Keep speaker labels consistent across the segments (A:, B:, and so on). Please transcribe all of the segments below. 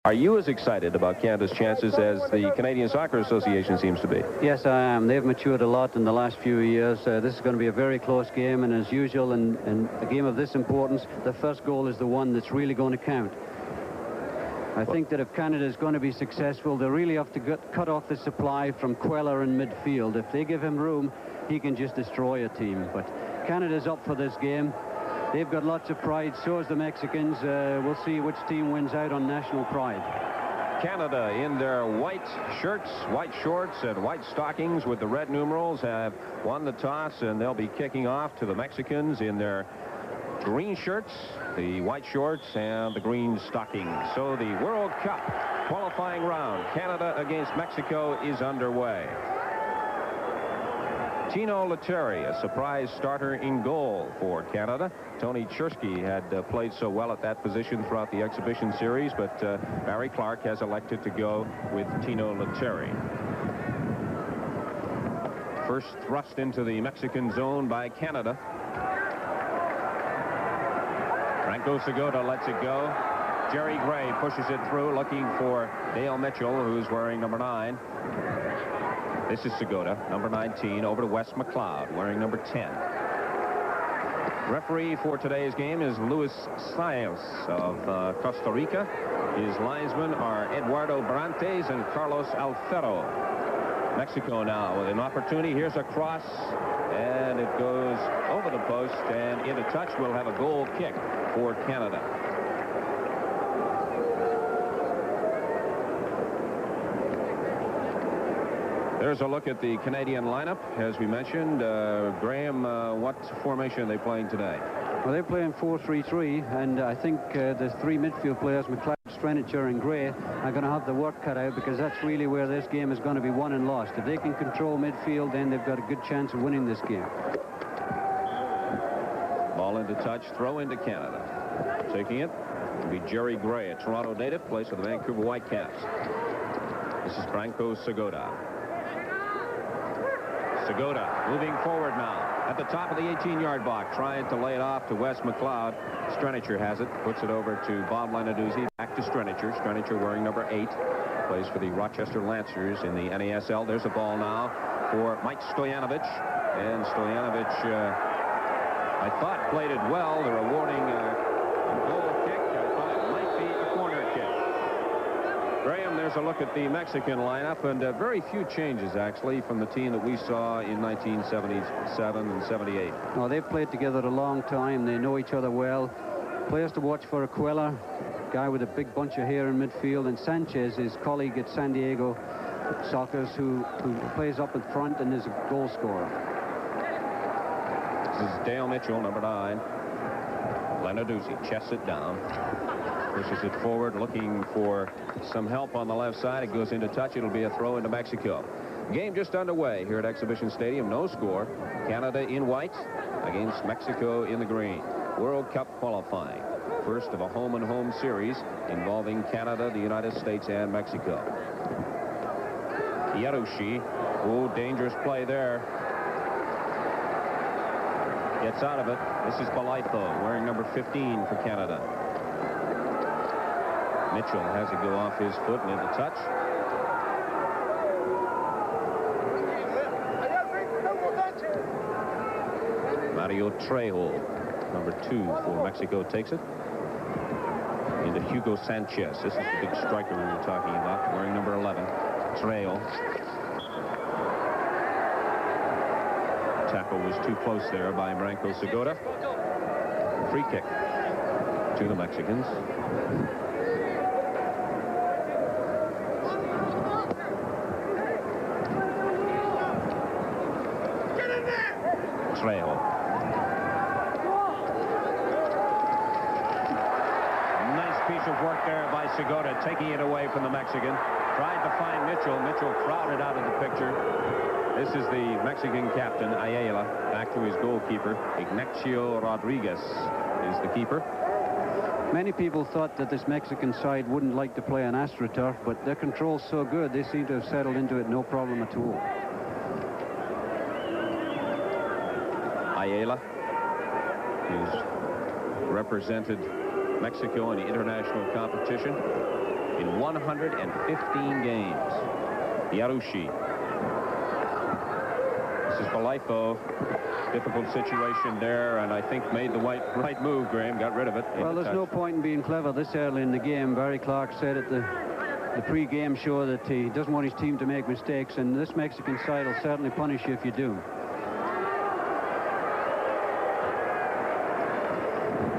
A: Are you as excited about Canada's chances as the Canadian Soccer Association seems to be?
B: Yes, I am. They've matured a lot in the last few years. This is going to be a very close game, and as usual in a game of this importance, the first goal is the one that's really going to count. I think that if Canada is going to be successful, they really have to cut off the supply from Queller in midfield. If they give him room, he can just destroy a team. But Canada's up for this game. They've got lots of pride, so is the Mexicans. We'll see which team wins out on national pride.
A: Canada, in their white shirts, white shorts, and white stockings with the red numerals, have won the toss, and they'll be kicking off to the Mexicans in their green shirts, the white shorts, and the green stockings. So the World Cup qualifying round, Canada against Mexico, is underway. Tino Lettieri, a surprise starter in goal for Canada. Tony Chersky had played so well at that position throughout the exhibition series, but Barry Clark has elected to go with Tino Lettieri. First thrust into the Mexican zone by Canada. Franco Segota lets it go. Jerry Gray pushes it through, looking for Dale Mitchell, who's wearing number 9. This is Segota, number 19, over to Wes McLeod, wearing number 10. Referee for today's game is Luis Saez of Costa Rica. His linesmen are Eduardo Brantes and Carlos Alfero. Mexico now with an opportunity. Here's a cross, and it goes over the post and into touch. We'll have a goal kick for Canada. There's a look at the Canadian lineup. As we mentioned, Graham, what formation are they playing today?
B: Well, they're playing 4-3-3, and I think the three midfield players, McLeod, Strenicher, and Gray, are going to have the work cut out, because that's really where this game is going to be won and lost. If they can control midfield, then they've got a good chance of winning this game.
A: Ball into touch, throw into Canada. Taking it will be Jerry Gray, a Toronto native, plays for the Vancouver Whitecaps. This is Franco Segota. Segota moving forward now at the top of the 18-yard box, trying to lay it off to Wes McLeod. Strenicher has it, puts it over to Bob Lenarduzzi. Back to Strenicher. Strenicher wearing number 8, plays for the Rochester Lancers in the NASL. There's a ball now for Mike Stojanovic, and Stojanovic, I thought, played it well. They're awarding a goal kick. I thought it might be a corner kick. Graham, there's a look at the Mexican lineup, and very few changes, actually, from the team that we saw in 1977 and 78.
B: Oh, they've played together a long time. They know each other well. Players to watch for Aquila, guy with a big bunch of hair in midfield, and Sanchez, his colleague at San Diego Sockers, who plays up in front and is a goal scorer.
A: This is Dale Mitchell, number 9. Lenarduzzi chests it down. Pushes it forward, looking for some help on the left side. It goes into touch. It'll be a throw into Mexico. Game just underway here at Exhibition Stadium. No score. Canada in white against Mexico in the green. World Cup qualifying. First of a home-and-home series involving Canada, the United States, and Mexico. Yarushi. Oh, dangerous play there. Gets out of it. This is Balaito, wearing number 15 for Canada. Mitchell has it go off his foot and into touch. Mario Trejo, number 2 for Mexico, takes it. Into Hugo Sanchez. This is the big striker we were talking about, wearing number 11. Trejo. Tackle was too close there by Franco Segota. Free kick to the Mexicans. Trejo. Nice piece of work there by Segota, taking it away from the Mexican. Tried to find Mitchell. Mitchell crowded out of the picture. This is the Mexican captain, Ayala, back to his goalkeeper. Ignacio Rodriguez is the keeper.
B: Many people thought that this Mexican side wouldn't like to play on AstroTurf, but their control's so good, they seem to have settled into it no problem at all.
A: Ayala, who's represented Mexico in the international competition, in 115 games. Yarushi. This is Balifo. Difficult situation there, and I think made the right move, Graham. Got rid of it.
B: Well, there's no point in being clever this early in the game. Barry Clark said at the pre-game show that he doesn't want his team to make mistakes, and this Mexican side will certainly punish you if you do.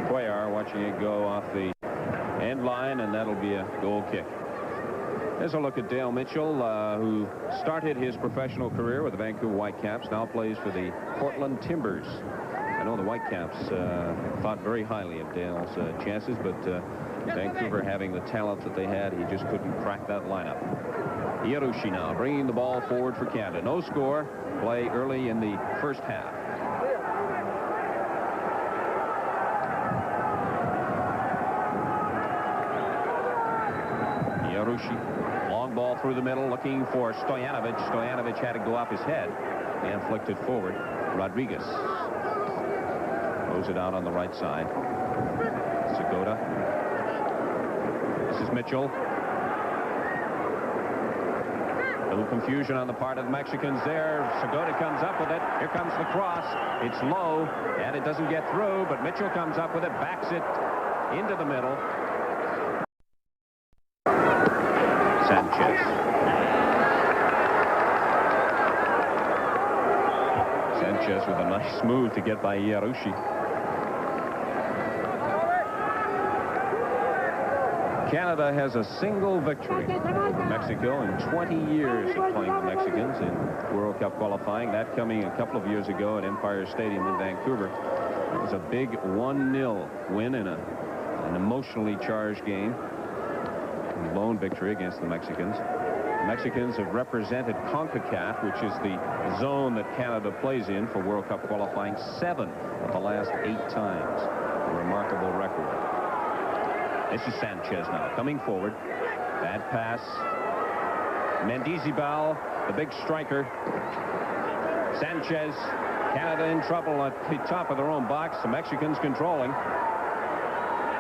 A: Cuellar watching it go off the end line, and that'll be a goal kick. There's a look at Dale Mitchell, who started his professional career with the Vancouver Whitecaps, now plays for the Portland Timbers. I know the Whitecaps thought very highly of Dale's chances, but Vancouver having the talent that they had, he just couldn't crack that lineup. Yarushi now bringing the ball forward for Canada. No score, play early in the first half. Yarushi. Long ball through the middle, looking for Stojanovic. Stojanovic had to go off his head and flicked it forward. Rodriguez throws it out on the right side. Segota. This is Mitchell. A little confusion on the part of the Mexicans there. Segota comes up with it. Here comes the cross. It's low, and it doesn't get through, but Mitchell comes up with it, backs it into the middle. Sanchez. Sanchez with a nice move to get by Yarushi. Canada has a single victory over Mexico in 20 years of playing the Mexicans in World Cup qualifying. That coming a couple of years ago at Empire Stadium in Vancouver. It was a big 1-0 win in an emotionally charged game. Lone victory against the Mexicans. The Mexicans have represented CONCACAF, which is the zone that Canada plays in for World Cup qualifying 7 of the last 8 times. A remarkable record. This is Sanchez now coming forward. Bad pass. Mendizabal, the big striker. Sanchez. Canada in trouble at the top of their own box. The Mexicans controlling.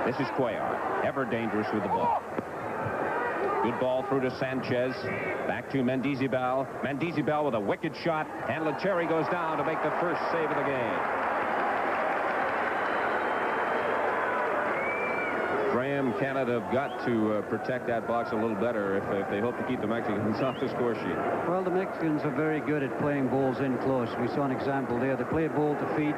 A: This is Cuellar, ever dangerous with the ball. Good ball through to Sanchez. Back to Mendizabal. Mendizabal with a wicked shot. And Lettieri goes down to make the first save of the game. Graham, Canada have got to protect that box a little better if they hope to keep the Mexicans off the score sheet.
B: Well, the Mexicans are very good at playing balls in close. We saw an example there. They play a ball to feet,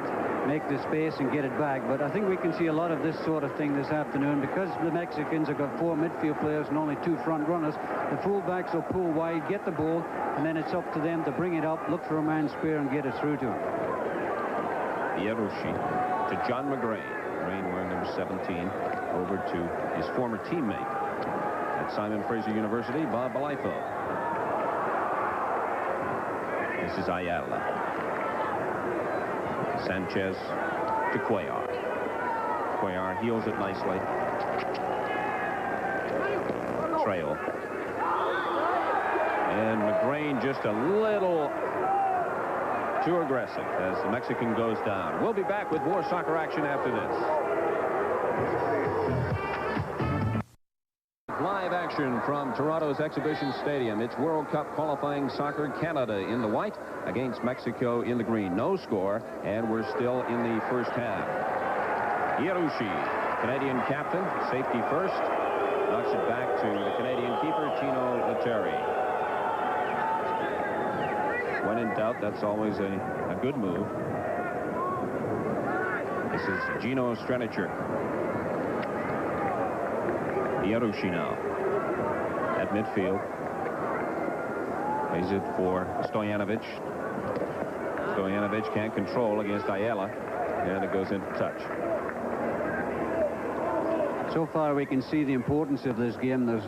B: make the space and get it back. But I think we can see a lot of this sort of thing this afternoon because the Mexicans have got 4 midfield players and only 2 front runners. The fullbacks will pull wide, get the ball, and then it's up to them to bring it up, look for a man spear and get it through to him.
A: Yarushi to John McGrain. McGrain wearing number 17 over to his former teammate at Simon Fraser University, Bob Balifo. This is Ayala. Sanchez to Cuellar. Cuellar heels it nicely. Trail. And McGrain just a little too aggressive as the Mexican goes down. We'll be back with more soccer action after this. Live action from Toronto's Exhibition Stadium. It's World Cup qualifying soccer. Canada in the white against Mexico in the green. No score, and we're still in the first half. Yarushi, Canadian captain, safety first. Knocks it back to the Canadian keeper, Tino Lettieri. When in doubt, that's always a good move. This is Gino Strenicher. Yarushi now at midfield. Plays it for Stojanovic. Stojanovic can't control against Ayala, and it goes into touch.
B: So far we can see the importance of this game. There's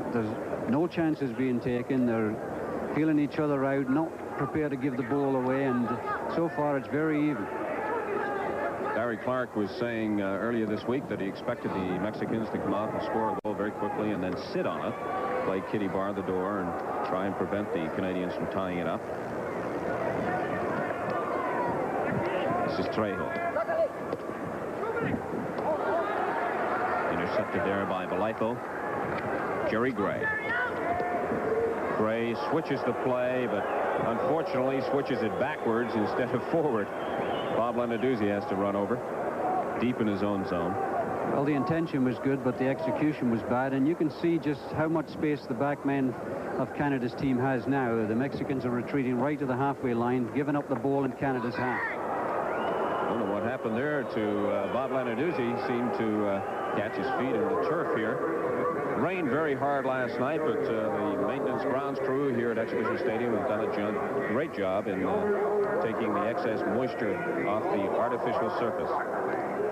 B: no chances being taken. They're feeling each other out, not prepared to give the ball away, and so far it's very even.
A: Barry Clark was saying earlier this week that he expected the Mexicans to come out and score a goal very quickly and then sit on it, play kitty bar the door, and try and prevent the Canadians from tying it up. This is Trejo. Intercepted there by Balifo. Jerry Gray. Gray switches the play, but unfortunately switches it backwards instead of forward. Bob Lenarduzzi has to run over deep in his own zone.
B: Well, the intention was good, but the execution was bad, and you can see just how much space the backman of Canada's team has now. The Mexicans are retreating right to the halfway line, giving up the ball in Canada's half.
A: I don't know what happened there to Bob Lenarduzzi. He seemed to catch his feet in the turf here. Rained very hard last night, but the maintenance grounds crew here at Exhibition Stadium have done a great job in taking the excess moisture off the artificial surface.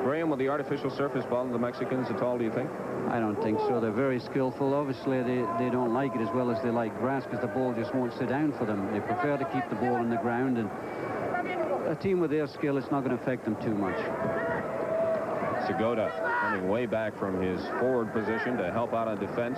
A: Graham, will the artificial surface bother the Mexicans at all, do you think?
B: I don't think so. They're very skillful. Obviously, they don't like it as well as they like grass because the ball just won't sit down for them. They prefer to keep the ball on the ground, and a team with their skill, it's not going to affect them too much.
A: Segota coming way back from his forward position to help out on defense.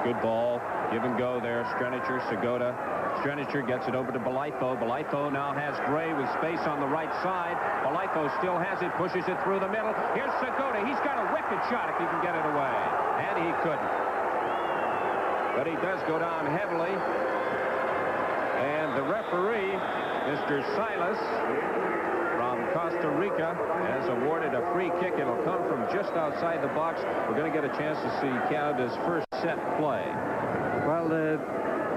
A: Good ball. Give and go there. Strenicher, Segota. Strenicher gets it over to Blytho. Blytho now has Gray with space on the right side. Blytho still has it, pushes it through the middle. Here's Segota. He's got a wicked shot if he can get it away. And he couldn't. But he does go down heavily. And the referee, Mr. Silas, from Costa Rica, has awarded a free kick. It'll come from just outside the box. We're going to get a chance to see Canada's first set play.
B: Well, the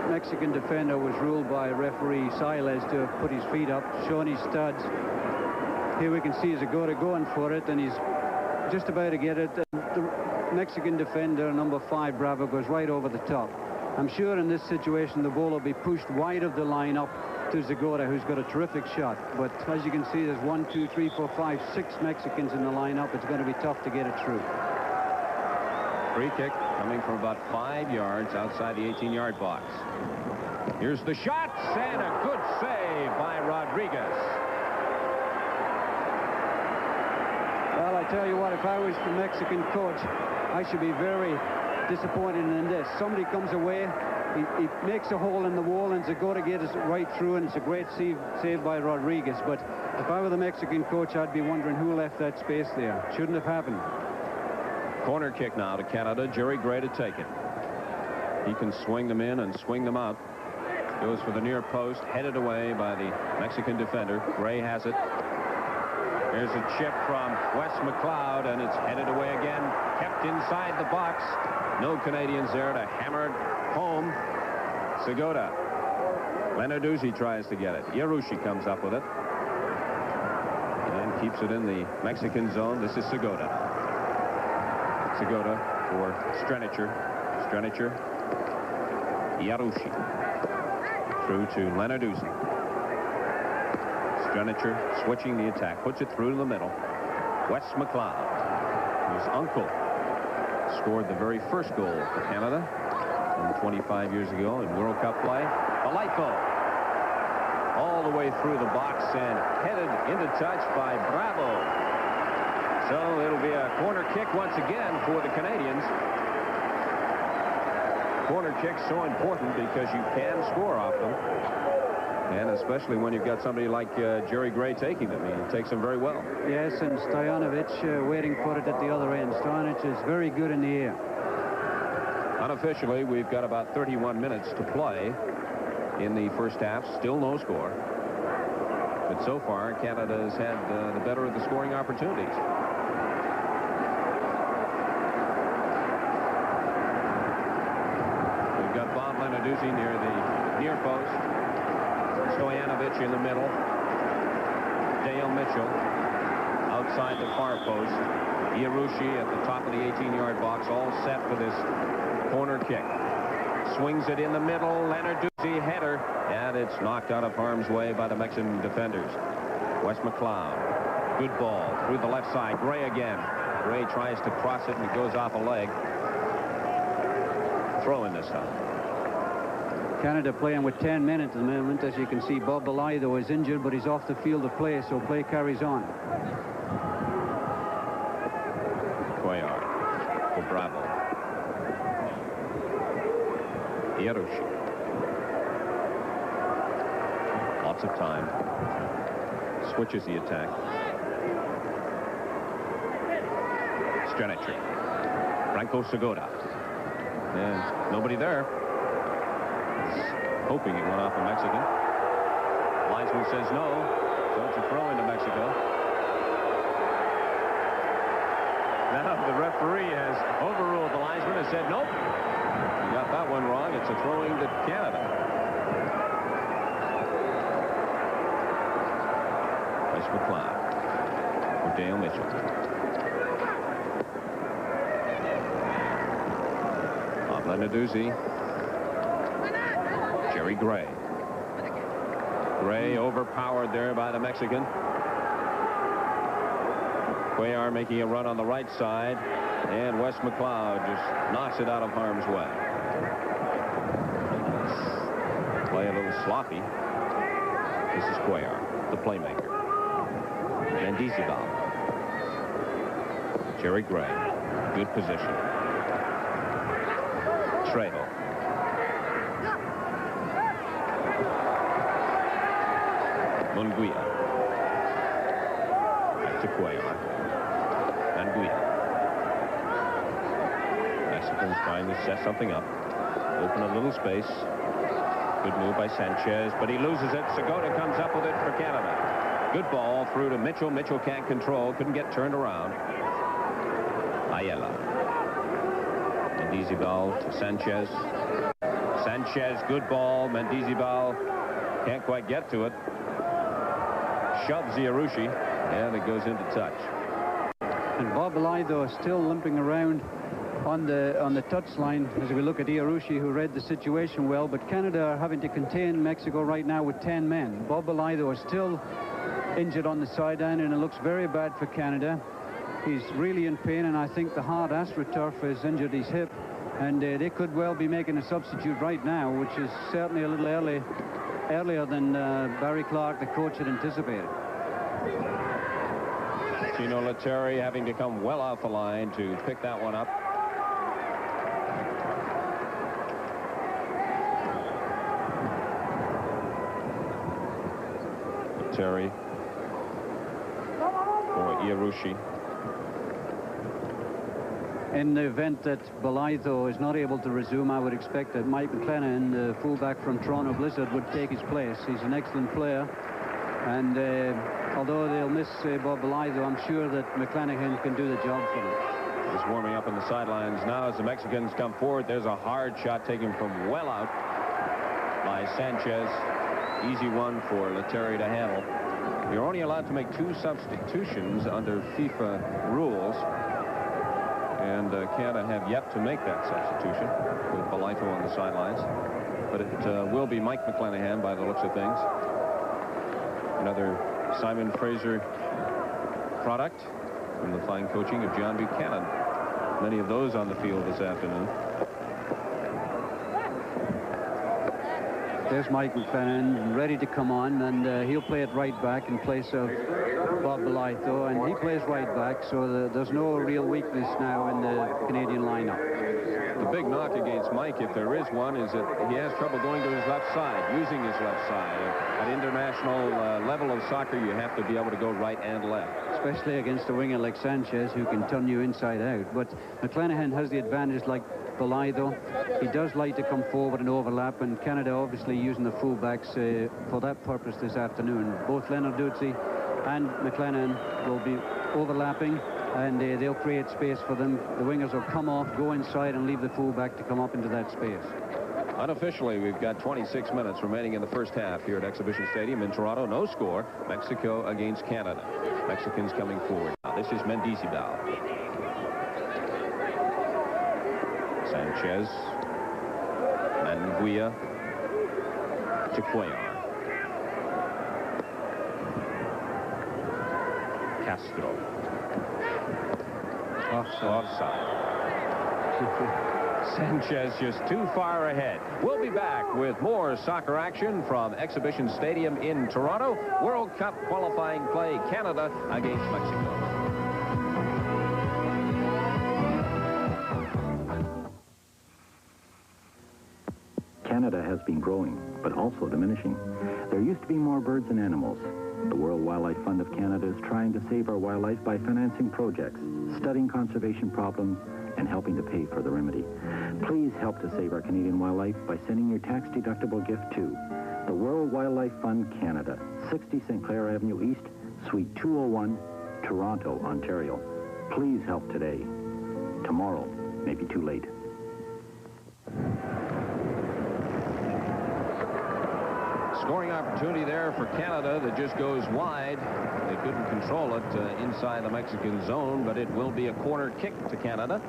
B: Mexican defender was ruled by referee Silas to have put his feet up, showing his studs. Here we can see Segota going for it, and he's just about to get it. The Mexican defender, number 5, Bravo, goes right over the top. I'm sure in this situation the ball will be pushed wide of the line up to Segota, who's got a terrific shot. But as you can see, there's 1, 2, 3, 4, 5, 6 Mexicans in the lineup. It's going to be tough to get it through.
A: Free kick coming from about 5 yards outside the 18-yard box. Here's the shot, and a good save by Rodriguez.
B: Well, I tell you what, if I was the Mexican coach, I should be very disappointed in this. Somebody comes away, he makes a hole in the wall, and Segota gets it right through, and it's a great save by Rodriguez. But if I were the Mexican coach, I'd be wondering who left that space there. Shouldn't have happened.
A: Corner kick now to Canada. Jerry Gray to take it. He can swing them in and swing them out. Goes for the near post, headed away by the Mexican defender. Gray has it. There's a chip from Wes McLeod, and it's headed away again. Kept inside the box. No Canadians there to hammer it home. Segota. Lenarduzzi tries to get it. Yarushi comes up with it. And keeps it in the Mexican zone. This is Segota. Segota for Strenicher. Strenicher. Yarushi. Through to Lenarduzzi. Strenicher switching the attack. Puts it through to the middle. Wes McLeod, whose uncle scored the very first goal for Canada 25 years ago in World Cup play. Blytho all the way through the box and headed into touch by Bravo. So it'll be a corner kick once again for the Canadians. Corner kicks so important because you can score off them. And especially when you've got somebody like Jerry Gray taking them. He takes them very well.
B: Yes, and Stojanovic waiting for it at the other end. Stojanovic is very good in the air.
A: Unofficially, we've got about 31 minutes to play in the first half. Still no score. But so far, Canada has had the better of the scoring opportunities. We've got Bob Lenarduzzi near the near post. Stojanovic in the middle. Dale Mitchell outside the far post. Yarushi at the top of the 18-yard box, all set for this corner kick. Swings it in the middle. Lenarduzzi header, and it's knocked out of harm's way by the Mexican defenders. Wes McLeod. Good ball through the left side. Gray again. Gray tries to cross it, and it goes off a leg. Throw in this time.
B: Canada playing with 10 men at the moment. As you can see, Bob Blytho is injured, but he's off the field of play, so play carries on.
A: Cuellar for Bravo. Yarushi. Lots of time. Switches the attack. Strenicher. Franco Segura. And nobody there. Hoping it went off a Mexican. Linesman says no. So it's a throw into Mexico. Now the referee has overruled the linesman and said nope. You got that one wrong. It's a throwing to Canada. Wes McLeod. For Dale Mitchell. Lenaduzzi. Jerry Gray. Gray overpowered there by the Mexican. Cuellar making a run on the right side, and Wes McLeod just knocks it out of harm's way. Play a little sloppy. This is Cuellar, the playmaker. Mendizabal. Jerry Gray, good position. Trejo. Munguia. Back to Cuellar. Munguia. Mexicans trying to set something up. Open a little space. Good move by Sanchez, but he loses it. Segura comes up with it for Canada. Good ball through to Mitchell. Mitchell can't control. Couldn't get turned around. Ayala. Mendizabal to Sanchez. Sanchez, good ball. Mendizabal can't quite get to it. Shoves Iarussi, and it goes into touch.
B: And Bob Elido is still limping around on the touch line as we look at Iarussi, who read the situation well, but Canada are having to contain Mexico right now with 10 men. Bob Elido is still injured on the sideline, and it looks very bad for Canada. He's really in pain, and I think the hard AstroTurf has injured his hip, and they could well be making a substitute right now, which is certainly a little earlier than Barry Clark, the coach, had anticipated.
A: Gino Lettieri having to come well off the line to pick that one up. Lettieri for Iarussi.
B: In the event that Balaito is not able to resume, I would expect that Mike McClenaghan, the fullback from Toronto Blizzard, would take his place. He's an excellent player, and although they'll miss Bob Balaito, I'm sure that McClenaghan can do the job for them.
A: He's warming up on the sidelines now as the Mexicans come forward. There's a hard shot taken from well out by Sanchez. Easy one for Lettieri to handle. You're only allowed to make 2 substitutions under FIFA rules. And Canada have yet to make that substitution with Balaito on the sidelines. But it will be Mike McClenaghan by the looks of things. Another Simon Fraser product from the fine coaching of John Buchanan. Many of those on the field this afternoon.
B: There's Mike McClenaghan ready to come on, and he'll play it right back in place of Bob Balaito, and he plays right back, so there's no real weakness now in the Canadian lineup.
A: The big knock against Mike, if there is one, is that he has trouble going to his left side, using his left side. At international level of soccer, you have to be able to go right and left.
B: Especially against a winger like Sanchez, who can turn you inside out. But McClenaghan has the advantage like Balaito. He does like to come forward and overlap, and Canada obviously using the fullbacks for that purpose this afternoon. Both Lenarduzzi and McClenaghan will be overlapping, and they'll create space for them. The wingers will come off, go inside, and leave the fullback to come up into that space.
A: Unofficially, we've got 26 minutes remaining in the first half here at Exhibition Stadium in Toronto. No score. Mexico against Canada. Mexicans coming forward. Now, this is Mendizabal. Sanchez. Munguia. To Cuellar. Castro. Offside. Sanchez just too far ahead. We'll be back with more soccer action from Exhibition Stadium in Toronto. World Cup qualifying play, Canada against Mexico.
C: Canada has been growing, but also diminishing. There used to be more birds and animals. The World Wildlife Fund of Canada is trying to save our wildlife by financing projects, studying conservation problems, and helping to pay for the remedy. Please help to save our Canadian wildlife by sending your tax-deductible gift to the World Wildlife Fund, Canada, 60 St. Clair Avenue East, Suite 201, Toronto, Ontario. Please help today. Tomorrow may be too late.
A: Scoring opportunity there for Canada that just goes wide. They couldn't control it inside the Mexican zone, but it will be a corner kick to Canada.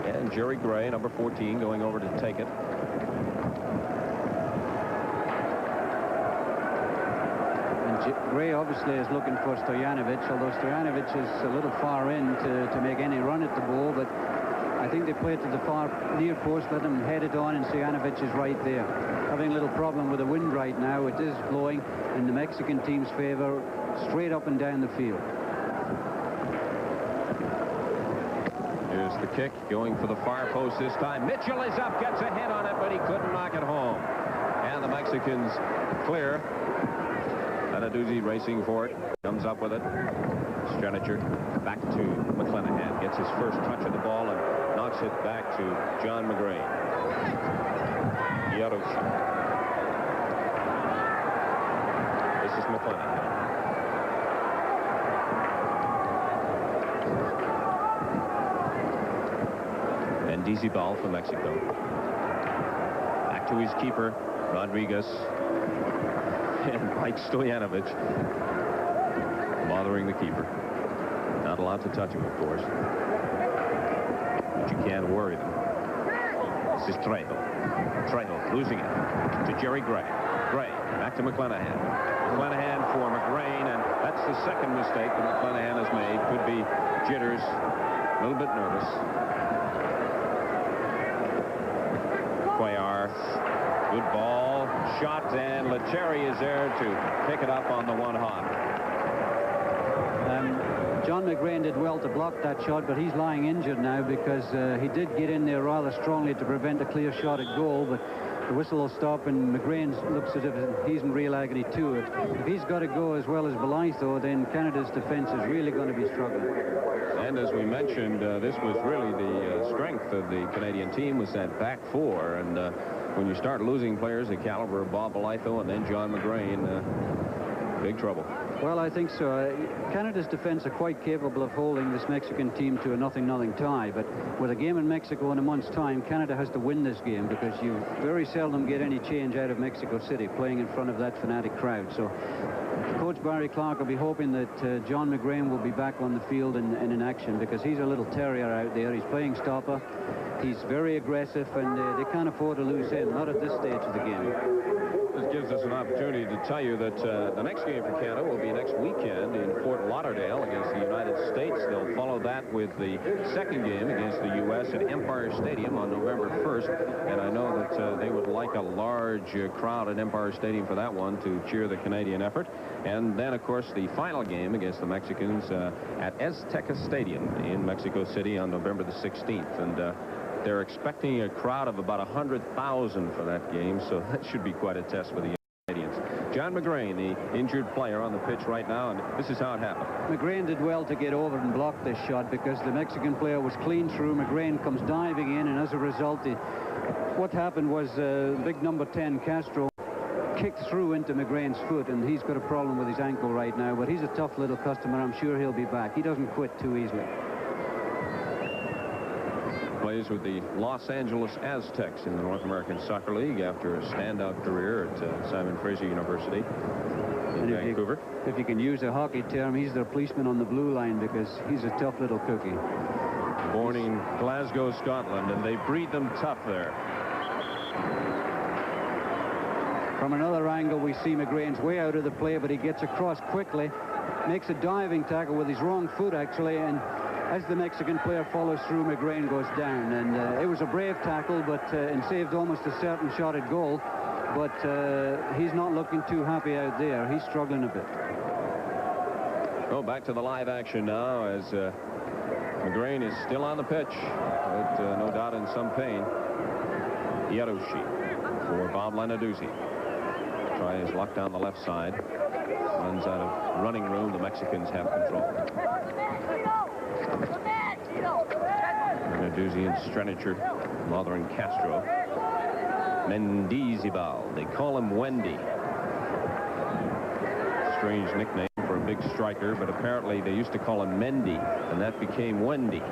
A: And Jerry Gray, number 14, going over to take it.
B: Gray obviously is looking for Stojanovic, although Stojanovic is a little far in to make any run at the ball, but I think they play it to the far near post, let him head it on, and Stojanovic is right there. Having a little problem with the wind right now. It is blowing in the Mexican team's favor, straight up and down the field.
A: Here's the kick, going for the far post this time. Mitchell is up, gets a hit on it, but he couldn't knock it home. And the Mexicans clear. Lenaduzzi racing for it, comes up with it. Strenicher back to McClanahan, gets his first touch of the ball and knocks it back to John McGrain. Yaroshi. This is McClanahan. And DC ball for Mexico. Back to his keeper, Rodriguez. And Mike Stojanovic bothering the keeper. Not allowed to touch him, of course. But you can't worry them. This is Trejo. Trejo losing it to Jerry Gray. Gray back to McClanahan. McClanahan for McGrain, and that's the second mistake that McClanahan has made. Could be jitters, a little bit nervous. Cuellar, good ball, shot, and Lettieri is there to pick it up on the one hop.
B: John McGrain did well to block that shot, but he's lying injured now because he did get in there rather strongly to prevent a clear shot at goal, but the whistle will stop, and McGrain looks as if he's in real agony to it. If he's got to go as well as Belaitho, then Canada's defense is really going to be struggling.
A: And as we mentioned, this was really the strength of the Canadian team, was that back four, and when you start losing players the caliber of Bob Belaitho and then John McGrain, big trouble.
B: Well, I think so. Canada's defense are quite capable of holding this Mexican team to a 0-0 tie, but with a game in Mexico in a month's time, Canada has to win this game because you very seldom get any change out of Mexico City playing in front of that fanatic crowd. So Coach Barry Clark will be hoping that John McGrain will be back on the field and in action, because he's a little terrier out there. He's playing stopper. He's very aggressive, and they can't afford to lose him, not at this stage of the game.
A: This gives us an opportunity to tell you that the next game for Canada will be next weekend in Fort Lauderdale against the United States. They'll follow that with the second game against the U.S. at Empire Stadium on November 1st. And I know that they would like a large crowd at Empire Stadium for that one to cheer the Canadian effort. And then, of course, the final game against the Mexicans at Azteca Stadium in Mexico City on November the 16th. And they're expecting a crowd of about 100,000 for that game, so that should be quite a test for the Canadians. John McGrain, the injured player, on the pitch right now, and this is how it happened. McGrain
B: did well to get over and block this shot because the Mexican player was clean through. McGrain comes diving in, and as a result, what happened was big number 10, Castro, kicked through into McGrain's foot, and he's got a problem with his ankle right now, but he's a tough little customer. I'm sure he'll be back. He doesn't quit too easily.
A: Plays with the Los Angeles Aztecs in the North American Soccer League after a standout career at Simon Fraser University in Vancouver.
B: If you can use a hockey term, he's their policeman on the blue line because he's a tough little cookie.
A: Born in Glasgow, Scotland, and they breed them tough there.
B: From another angle, we see McGrain's way out of the play, but he gets across quickly, makes a diving tackle with his wrong foot, actually, and as the Mexican player follows through, McGrain goes down. And it was a brave tackle, but and saved almost a certain shot at goal. But he's not looking too happy out there. He's struggling a bit.
A: Go back to the live action now as McGrain is still on the pitch, but no doubt in some pain. Yaroshi for Bob Lenaduzzi. Try his luck down the left side. Runs out of running room. The Mexicans have control. Lenarduzzi and Strenicher bothering Castro. Mendizabal. They call him Wendy. Strange nickname for a big striker, but apparently they used to call him Mendy, and that became Wendy.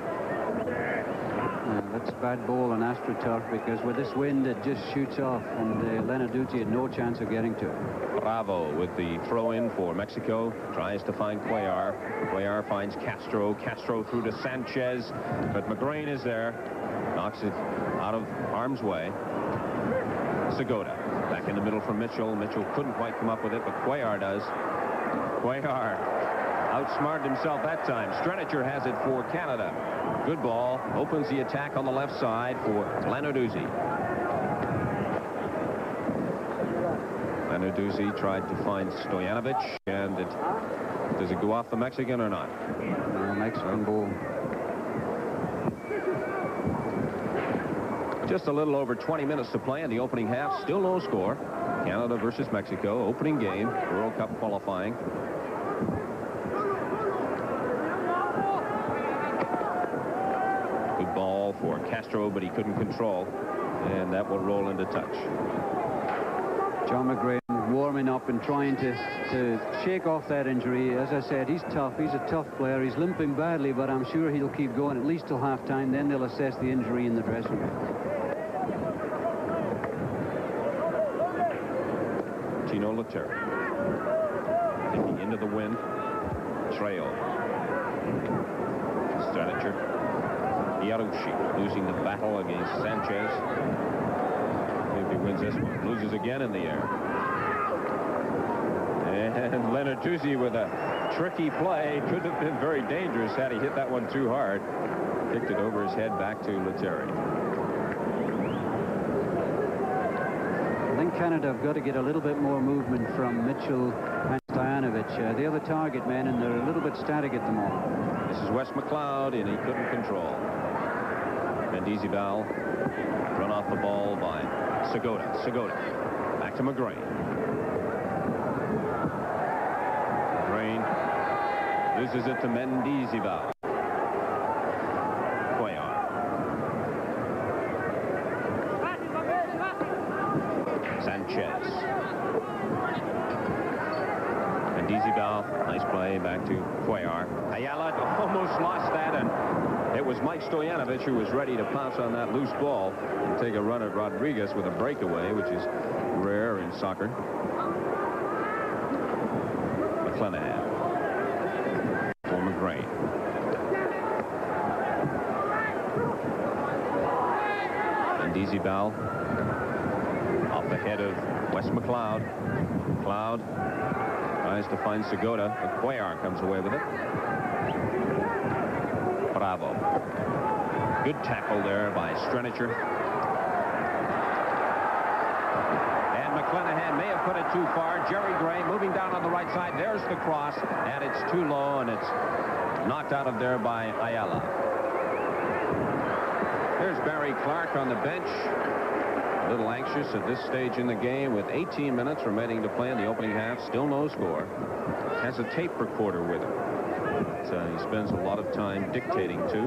B: That's a bad ball on AstroTurf, because with this wind it just shoots off, and Lenarduzzi had no chance of getting to it.
A: Bravo with the throw-in for Mexico. Tries to find Cuellar. Cuellar finds Castro. Castro through to Sanchez, but McGrain is there. Knocks it out of harm's way. Segota back in the middle for Mitchell. Mitchell couldn't quite come up with it, but Cuellar does. Cuellar outsmarted himself that time. Strenicher has it for Canada. Good ball. Opens the attack on the left side for Lenarduzzi. Lenarduzzi tried to find Stojanovic, and does it go off the Mexican or not?
B: Mexican ball.
A: Just a little over 20 minutes to play in the opening half. Still no score. Canada versus Mexico. Opening game. World Cup qualifying. Good ball for Castro, but he couldn't control. And that will roll into touch.
B: John McGrain warming up and trying to shake off that injury. As I said, he's tough. He's a tough player. He's limping badly, but I'm sure he'll keep going at least till halftime. Then they'll assess the injury in the dressing room.
A: Tino Lettieri taking into the wind. Trail. Strenicher. Yarushi losing the battle against Sanchez. If he wins this one, loses again in the air. And Lenarduzzi with a tricky play. Could have been very dangerous had he hit that one too hard. Kicked it over his head back to Lettieri.
B: I think Canada have got to get a little bit more movement from Mitchell and Stojanovic. They're the target men, and they're a little bit static at the moment.
A: This is Wes McLeod, and he couldn't control. Mendizabal run off the ball by Segota. Segota back to McGrain. McGrain loses it to Mendizabal. Cuellar. Sanchez. Mendizabal, nice play back to Cuellar. Ayala almost lost that, and it was Mike Stojanovic who was ready to pounce on that loose ball and take a run at Rodriguez with a breakaway, which is rare in soccer. McClanahan for McGrain. Mendizabal off the head of Wes McLeod. McLeod tries to find Segota, but Cuellar comes away with it. Bravo. Good tackle there by Strenicher. And McClanahan may have put it too far. Jerry Gray moving down on the right side. There's the cross, and it's too low, and it's knocked out of there by Ayala. There's Barry Clark on the bench. A little anxious at this stage in the game with 18 minutes remaining to play in the opening half. Still no score. Has a tape recorder with him. He spends a lot of time dictating to.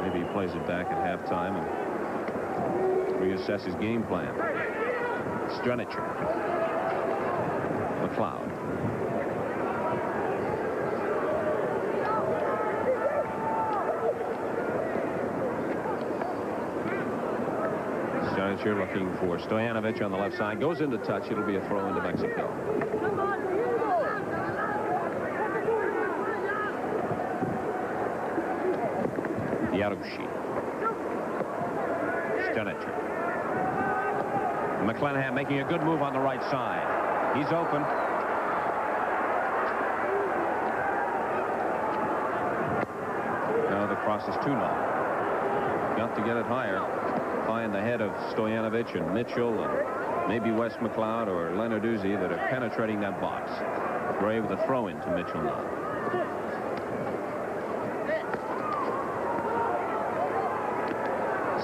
A: Maybe he plays it back at halftime and reassess his game plan. Strenicher. McLeod. Strenicher looking for Stojanovic on the left side. Goes into touch. It'll be a throw into Mexico. Yarushi. Strenicher. McClanahan making a good move on the right side. He's open. No, the cross is too long. Got to get it higher. Find the head of Stojanovic and Mitchell and maybe Wes McLeod or Lenarduzzi that are penetrating that box. Gray with a throw in to Mitchell now.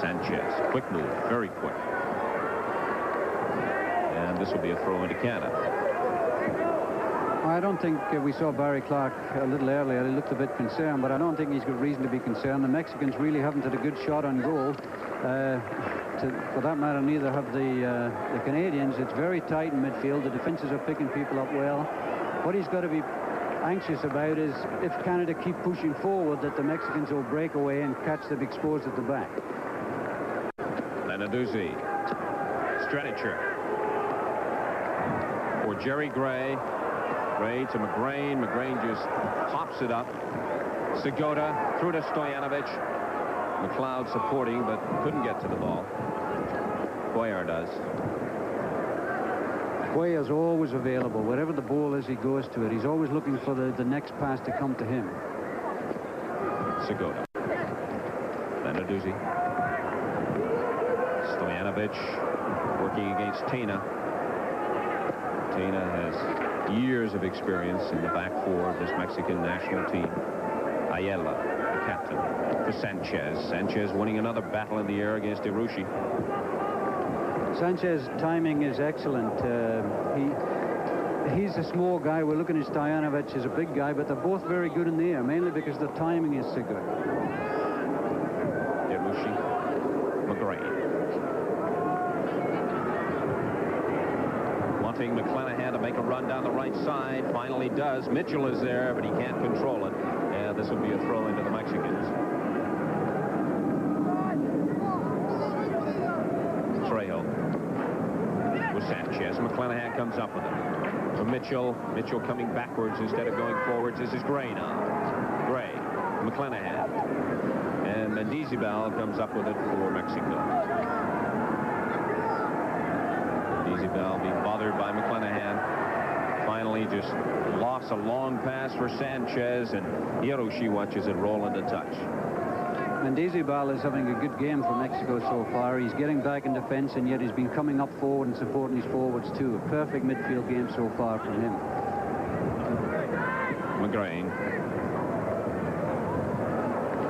A: Sanchez, quick move, very quick. And this will be a throw into Canada.
B: I don't think we saw Barry Clark a little earlier. He looked a bit concerned, but I don't think he's got reason to be concerned. The Mexicans really haven't had a good shot on goal. For that matter, neither have the Canadians. It's very tight in midfield. The defenses are picking people up well. What he's got to be anxious about is if Canada keep pushing forward, that the Mexicans will break away and catch them exposed at the back.
A: Lenarduzzi. Strenicher. For Jerry Gray. Gray to McGrain. McGrain just pops it up. Segota through to Stojanovic. McLeod supporting, but couldn't get to the ball. Cuellar does.
B: Cuellar's always available. Wherever the ball is, he goes to it. He's always looking for the next pass to come to him.
A: Segota. Lenarduzzi. Stojanovic working against Tena. Tena has years of experience in the back four of this Mexican national team. Ayala, the captain, for Sanchez. Sanchez winning another battle in the air against Irushi.
B: Sanchez's timing is excellent. He's a small guy. We're looking at Stojanovic as a big guy, but they're both very good in the air, mainly because the timing is so good.
A: Irushi, McGrain. Wanting McClanahan to make a run down the right side. Finally does. Mitchell is there, but he can't control it. And this will be a throw into the Mexicans. Trejo with Sanchez. McClanahan comes up with it. For Mitchell. Mitchell coming backwards instead of going forwards. This is Gray now. Gray. McClanahan. And Mendizabal comes up with it for Mexico. Mendizabal being bothered by McClanahan. Finally just lost a long pass for Sanchez, and Hiroshi watches it roll into touch.
B: Mendizabal is having a good game for Mexico so far. He's getting back in defense, and yet he's been coming up forward and supporting his forwards too. A perfect midfield game so far from him.
A: McGrain.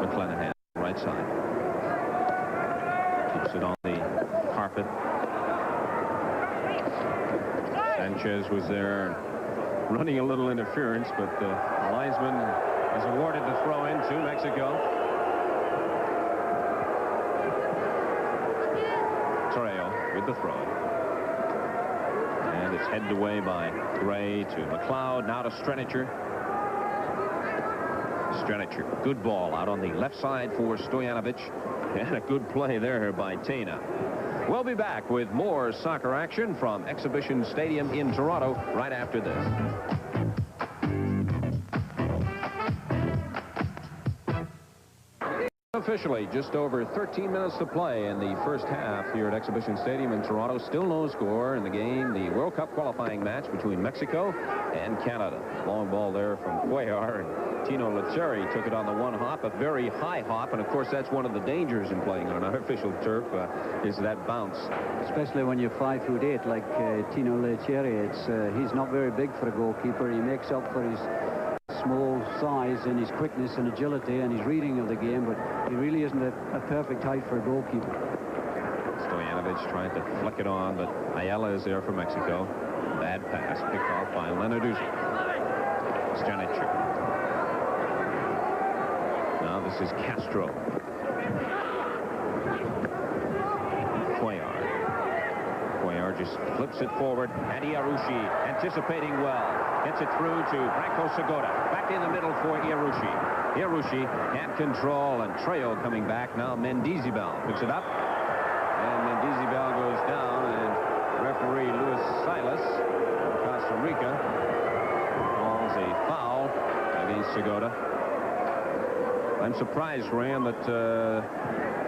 A: McClanahan, right side. Keeps it on the carpet. Sanchez was there running a little interference, but the linesman is awarded the throw in to Mexico. Trejo with the throw. And it's headed away by Gray to McLeod. Now to Strenicher. Strenicher, good ball out on the left side for Stojanovic. And a good play there by Tena. We'll be back with more soccer action from Exhibition Stadium in Toronto right after this. Officially, just over 13 minutes to play in the first half here at Exhibition Stadium in Toronto. Still no score in the game. The World Cup qualifying match between Mexico and Canada. Long ball there from Cuellar, and Tino Lecheri took it on the one hop, a very high hop, and of course that's one of the dangers in playing on artificial turf is that bounce.
B: Especially when you're 5'8" like Tino Lecheri. He's not very big for a goalkeeper. He makes up for his small size and his quickness and agility and his reading of the game, but he really isn't a perfect height for a goalkeeper.
A: Stojanovic trying to flick it on, but Ayala is there for Mexico. Bad pass picked off by Lenarduzzi. Strenicher. Now this is Castro. Cuellar. Cuellar just flips it forward, and Irushi anticipating well. Gets it through to Branko Segota. Back in the middle for Irushi. Irushi can't control, and Trejo coming back. Now Mendizabal picks it up. And Mendizabal goes down, and referee Luis Silas of Costa Rica calls a foul against Segota. I'm surprised, Graham, that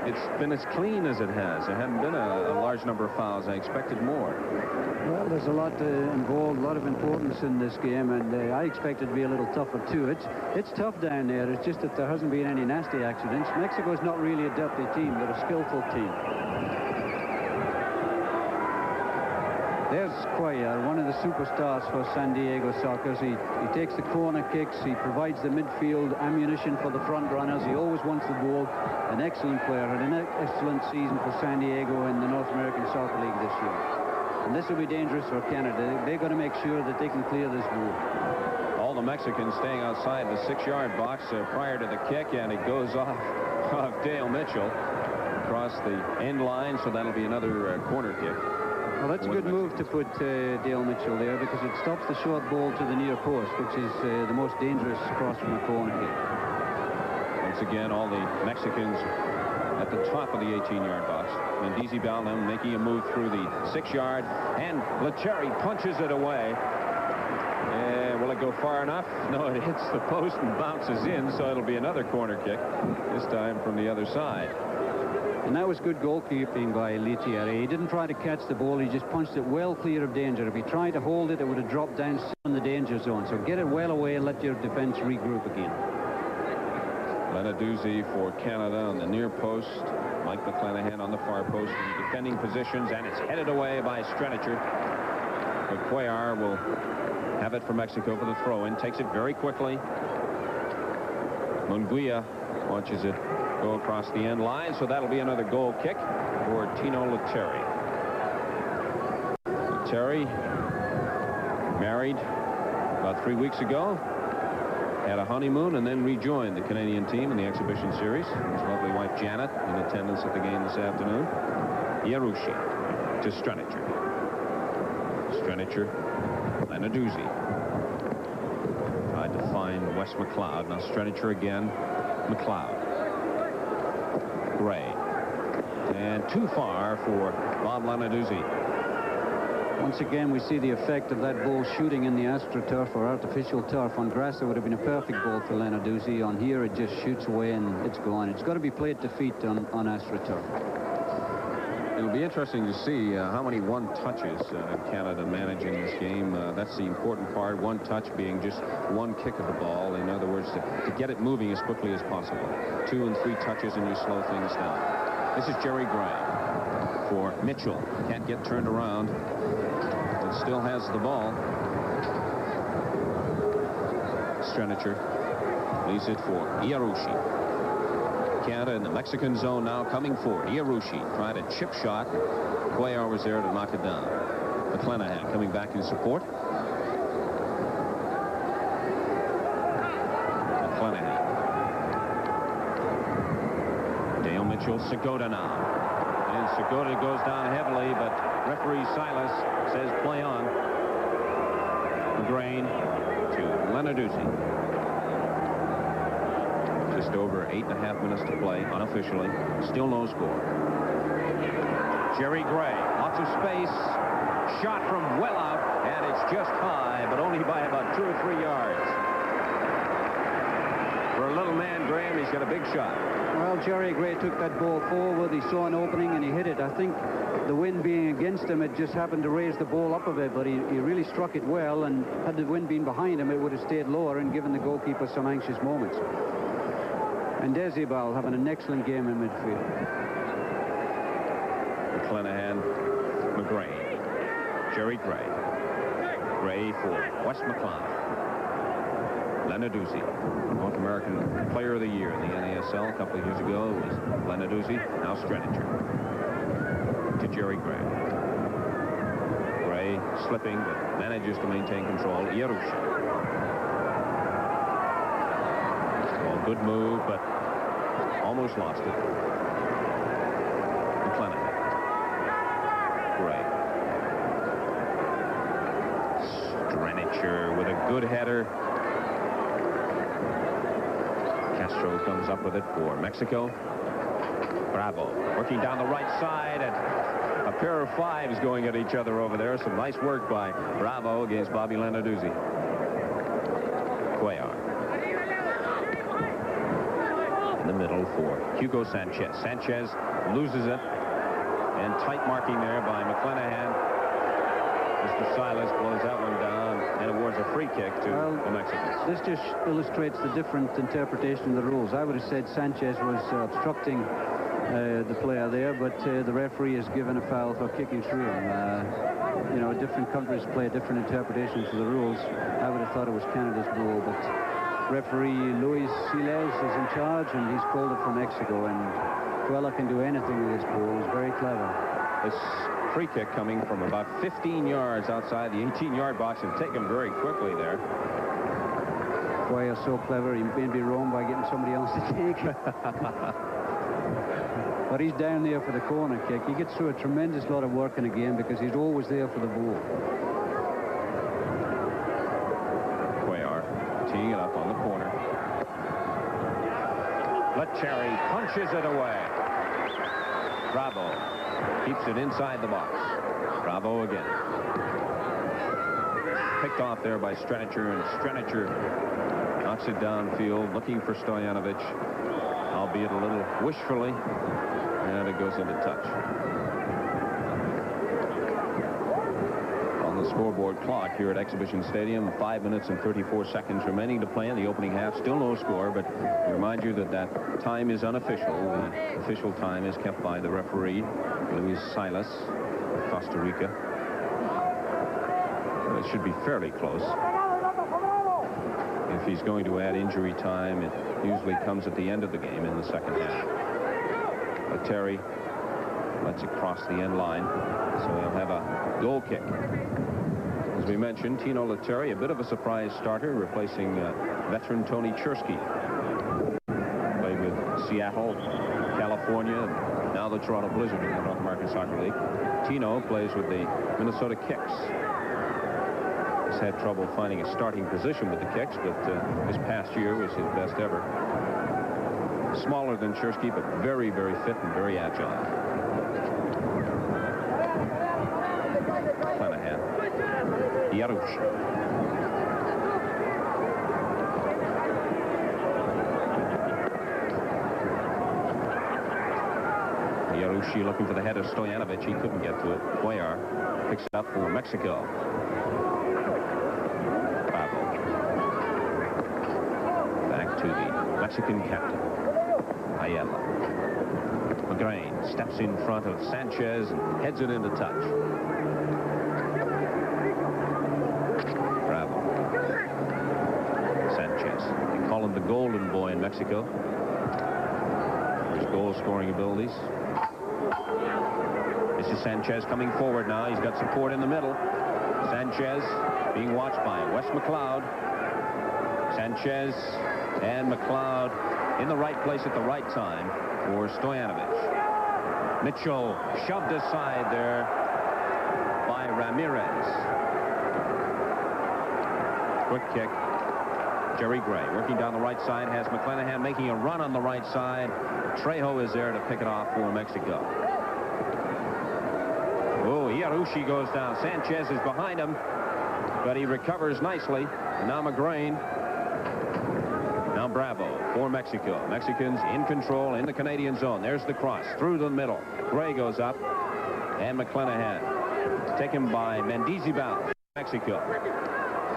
A: it's been as clean as it has. There haven't been a large number of fouls. I expected more.
B: Well, there's a lot involved, a lot of importance in this game, and I expect it to be a little tougher too. It's tough down there. It's just that there hasn't been any nasty accidents. Mexico's not really a dirty team. They're a skillful team. There's Cuellar, one of the superstars for San Diego Sockers. He takes the corner kicks. He provides the midfield ammunition for the front runners. He always wants the ball. An excellent player. Had an excellent season for San Diego in the North American Soccer League this year. And this will be dangerous for Canada. They're going to make sure that they can clear this ball.
A: all the Mexicans staying outside the 6-yard box prior to the kick, and it goes off Dale Mitchell across the end line, so that'll be another corner kick.
B: Well, that's a good move to put Dale Mitchell there, because it stops the short ball to the near post, which is the most dangerous cross from a corner kick.
A: Once again, all the Mexicans at the top of the 18-yard box. Mendizi Balham making a move through the 6-yard, and Lettieri punches it away. Will it go far enough? No, it hits the post and bounces in, so it'll be another corner kick, this time from the other side.
B: And that was good goalkeeping by Lettieri. He didn't try to catch the ball. He just punched it well clear of danger. If he tried to hold it, it would have dropped down in the danger zone. So get it well away and let your defense regroup again.
A: Lenarduzzi for Canada on the near post. Mike McClanahan on the far post in defending positions, and it's headed away by Strenicher. But Cuellar will have it for Mexico for the throw-in. Takes it very quickly. Munguia watches it go across the end line, so that'll be another goal kick for Tino Lettieri. Lettieri, married about 3 weeks ago, had a honeymoon, and then rejoined the Canadian team in the exhibition series. His lovely wife Janet in attendance at the game this afternoon. Yarushi to Strenicher. Strenicher, Lenarduzzi. Tried to find Wes McLeod. Now Strenicher again. McLeod. Gray. And too far for Bob Lenarduzzi.
B: Once again, we see the effect of that ball shooting in the AstroTurf or artificial turf. On grass, it would have been a perfect ball for Lenarduzzi. On here, it just shoots away and it's gone. It's got to be played to feet on AstroTurf.
A: It'll be interesting to see how many one-touches Canada manage in this game. That's the important part. One touch being just one kick of the ball. In other words, to get it moving as quickly as possible. 2 and 3 touches and you slow things down. This is Jerry Gray for Mitchell. Can't get turned around. But still has the ball. Strenicher leaves it for Yarushi. Canada in the Mexican zone now coming forward. Yarushi tried a chip shot. Cuellar was there to knock it down. McClanahan coming back in support. McClanahan. Dale Mitchell, Segota now. And Segota goes down heavily, but referee Silas says play on. Grain to Lenarduzzi. Just over 8.5 minutes to play unofficially. Still no score. Jerry Gray, lots of space. Shot from well out, and it's just high, but only by about 2 or 3 yards. For a little man, Graham, he's got a big shot.
B: Well, Jerry Gray took that ball forward. He saw an opening and he hit it. I think the wind being against him, it just happened to raise the ball up a bit, but he really struck it well, and had the wind been behind him, it would have stayed lower and given the goalkeeper some anxious moments. And Desibal having an excellent game in midfield.
A: McClanahan, McGray, Jerry Gray. Gray for Wes McLeod. Lenarduzzi, North American Player of the Year in the NASL a couple of years ago. It was Lenarduzzi, now Strenicher. To Jerry Gray. Gray slipping, but manages to maintain control. Yarushi. Good move, but almost lost it. McClanahan. Gray. Strenicher with a good header. Castro comes up with it for Mexico. Bravo working down the right side, and a pair of fives going at each other over there. Some nice work by Bravo against Bobby Lenarduzzi. Cuellar. In the middle for Hugo Sanchez. Sanchez loses it, and tight marking there by McClanahan. Mr. Silas blows that one down and awards a free kick to the Mexicans.
B: This just illustrates the different interpretation of the rules. I would have said Sanchez was obstructing the player there, but the referee has given a foul for kicking through him. You know, different countries play different interpretations of the rules. I would have thought it was Canada's rule, but referee Luis Siles is in charge, and he's called it for Mexico, and Cuellar can do anything with this ball. He's very clever.
A: This free kick coming from about 15 yards outside the 18-yard box, and taken very quickly there.
B: Cuellar's so clever, he may be wrong by getting somebody else to take it. But he's down there for the corner kick. He gets through a tremendous lot of work in a game because he's always there for the ball.
A: Cuellar teeing it up on the corner. Lettieri punches it away. Bravo keeps it inside the box. Bravo again. Picked off there by Stranicher, and Stranicher knocks it downfield, looking for Stojanovic, albeit a little wishfully, and it goes into touch. On the scoreboard clock here at Exhibition Stadium, 5 minutes and 34 seconds remaining to play in the opening half. Still no score, but I remind you that that time is unofficial. The official time is kept by the referee, Luis Silas, of Costa Rica. It should be fairly close. If he's going to add injury time, it usually comes at the end of the game in the second half. Lettieri lets it cross the end line, so he'll have a goal kick. As we mentioned, Tino Lettieri, a bit of a surprise starter, replacing veteran Tony Chersky. Played with Seattle, California, and now the Toronto Blizzard in the North American Soccer League. Tino plays with the Minnesota Kicks. He's had trouble finding a starting position with the Kicks, but this past year was his best ever. Smaller than Chersky, but very, very fit and very agile. Clanahan. Yarouche. Yarouche looking for the head of Stojanovic. He couldn't get to it. Cuellar picks it up for Mexico. To the Mexican captain, Ayala. McGrain steps in front of Sanchez and heads it into touch. Bravo. Sanchez. They call him the golden boy in Mexico for his goal-scoring abilities. This is Sanchez coming forward now. He's got support in the middle. Sanchez being watched by Wes McLeod. Sanchez and McLeod in the right place at the right time for Stojanovic. Mitchell shoved aside there by Ramirez. Quick kick. Jerry Gray working down the right side, has McClanahan making a run on the right side. Trejo is there to pick it off for Mexico. Oh, Yarouche goes down. Sanchez is behind him, but he recovers nicely. And now McGrain. Now Bravo for Mexico. Mexicans in control in the Canadian zone. There's the cross through the middle. Gray goes up, and McClanahan taken by Mendizabal, Mexico.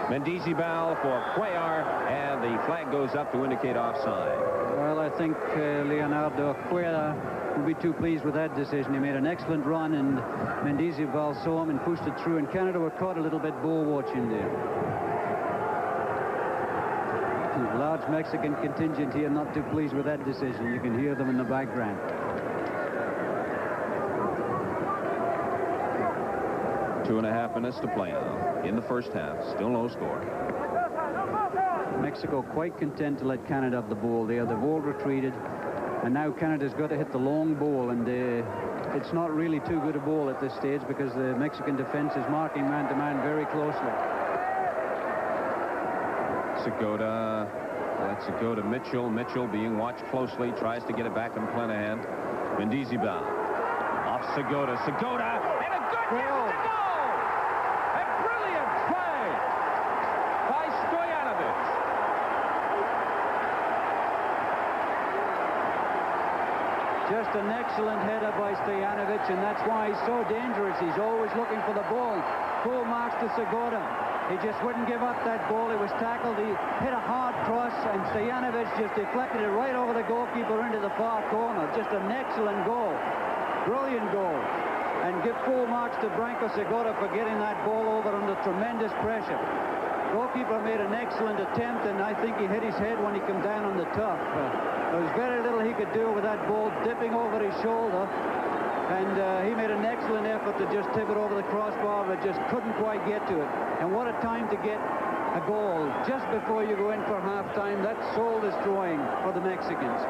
A: Mendizabal for Cuellar, and the flag goes up to indicate offside.
B: Well, I think Leonardo Cuellar will be too pleased with that decision. He made an excellent run, and Mendizabal saw him and pushed it through, and Canada were caught a little bit ball watching there. Large Mexican contingent here, not too pleased with that decision. You can hear them in the background.
A: Two and a half minutes to play now in the first half. Still no score.
B: Mexico quite content to let Canada have the ball there. They've all retreated, and now Canada's got to hit the long ball, and it's not really too good a ball at this stage because the Mexican defense is marking man-to-man very closely.
A: Segota lets it go to Mitchell. Mitchell being watched closely, tries to get it back to McClanahan. Mendizabal off Segota. Segota, and a good goal! A brilliant play by Stojanovic.
B: Just an excellent header by Stojanovic, and that's why he's so dangerous. He's always looking for the ball. Full marks to Segota. He just wouldn't give up that ball. He was tackled. He hit a hard cross, and Stojanovic just deflected it right over the goalkeeper into the far corner. Just an excellent goal. Brilliant goal. And give full marks to Branko Segota for getting that ball over under tremendous pressure. Goalkeeper made an excellent attempt, and I think he hit his head when he came down on the tuff. There was very little he could do with that ball dipping over his shoulder. And he made an excellent effort effort to just tip it over the crossbar, but just couldn't quite get to it. And what a time to get a goal just before you go in for halftime. That's soul-destroying for the Mexicans.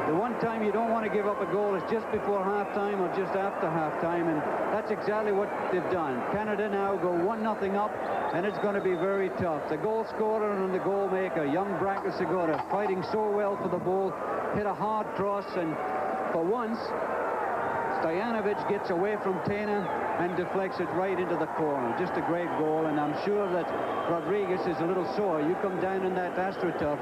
B: The one time you don't want to give up a goal is just before halftime or just after halftime, and that's exactly what they've done. Canada now go 1-0 up, and it's going to be very tough. The goal scorer and the goal maker, young Branko Segura, fighting so well for the ball, hit a hard cross, and for once, Stojanovic gets away from Tena and deflects it right into the corner. Just a great goal, and I'm sure that Rodriguez is a little sore. You come down in that AstroTurf.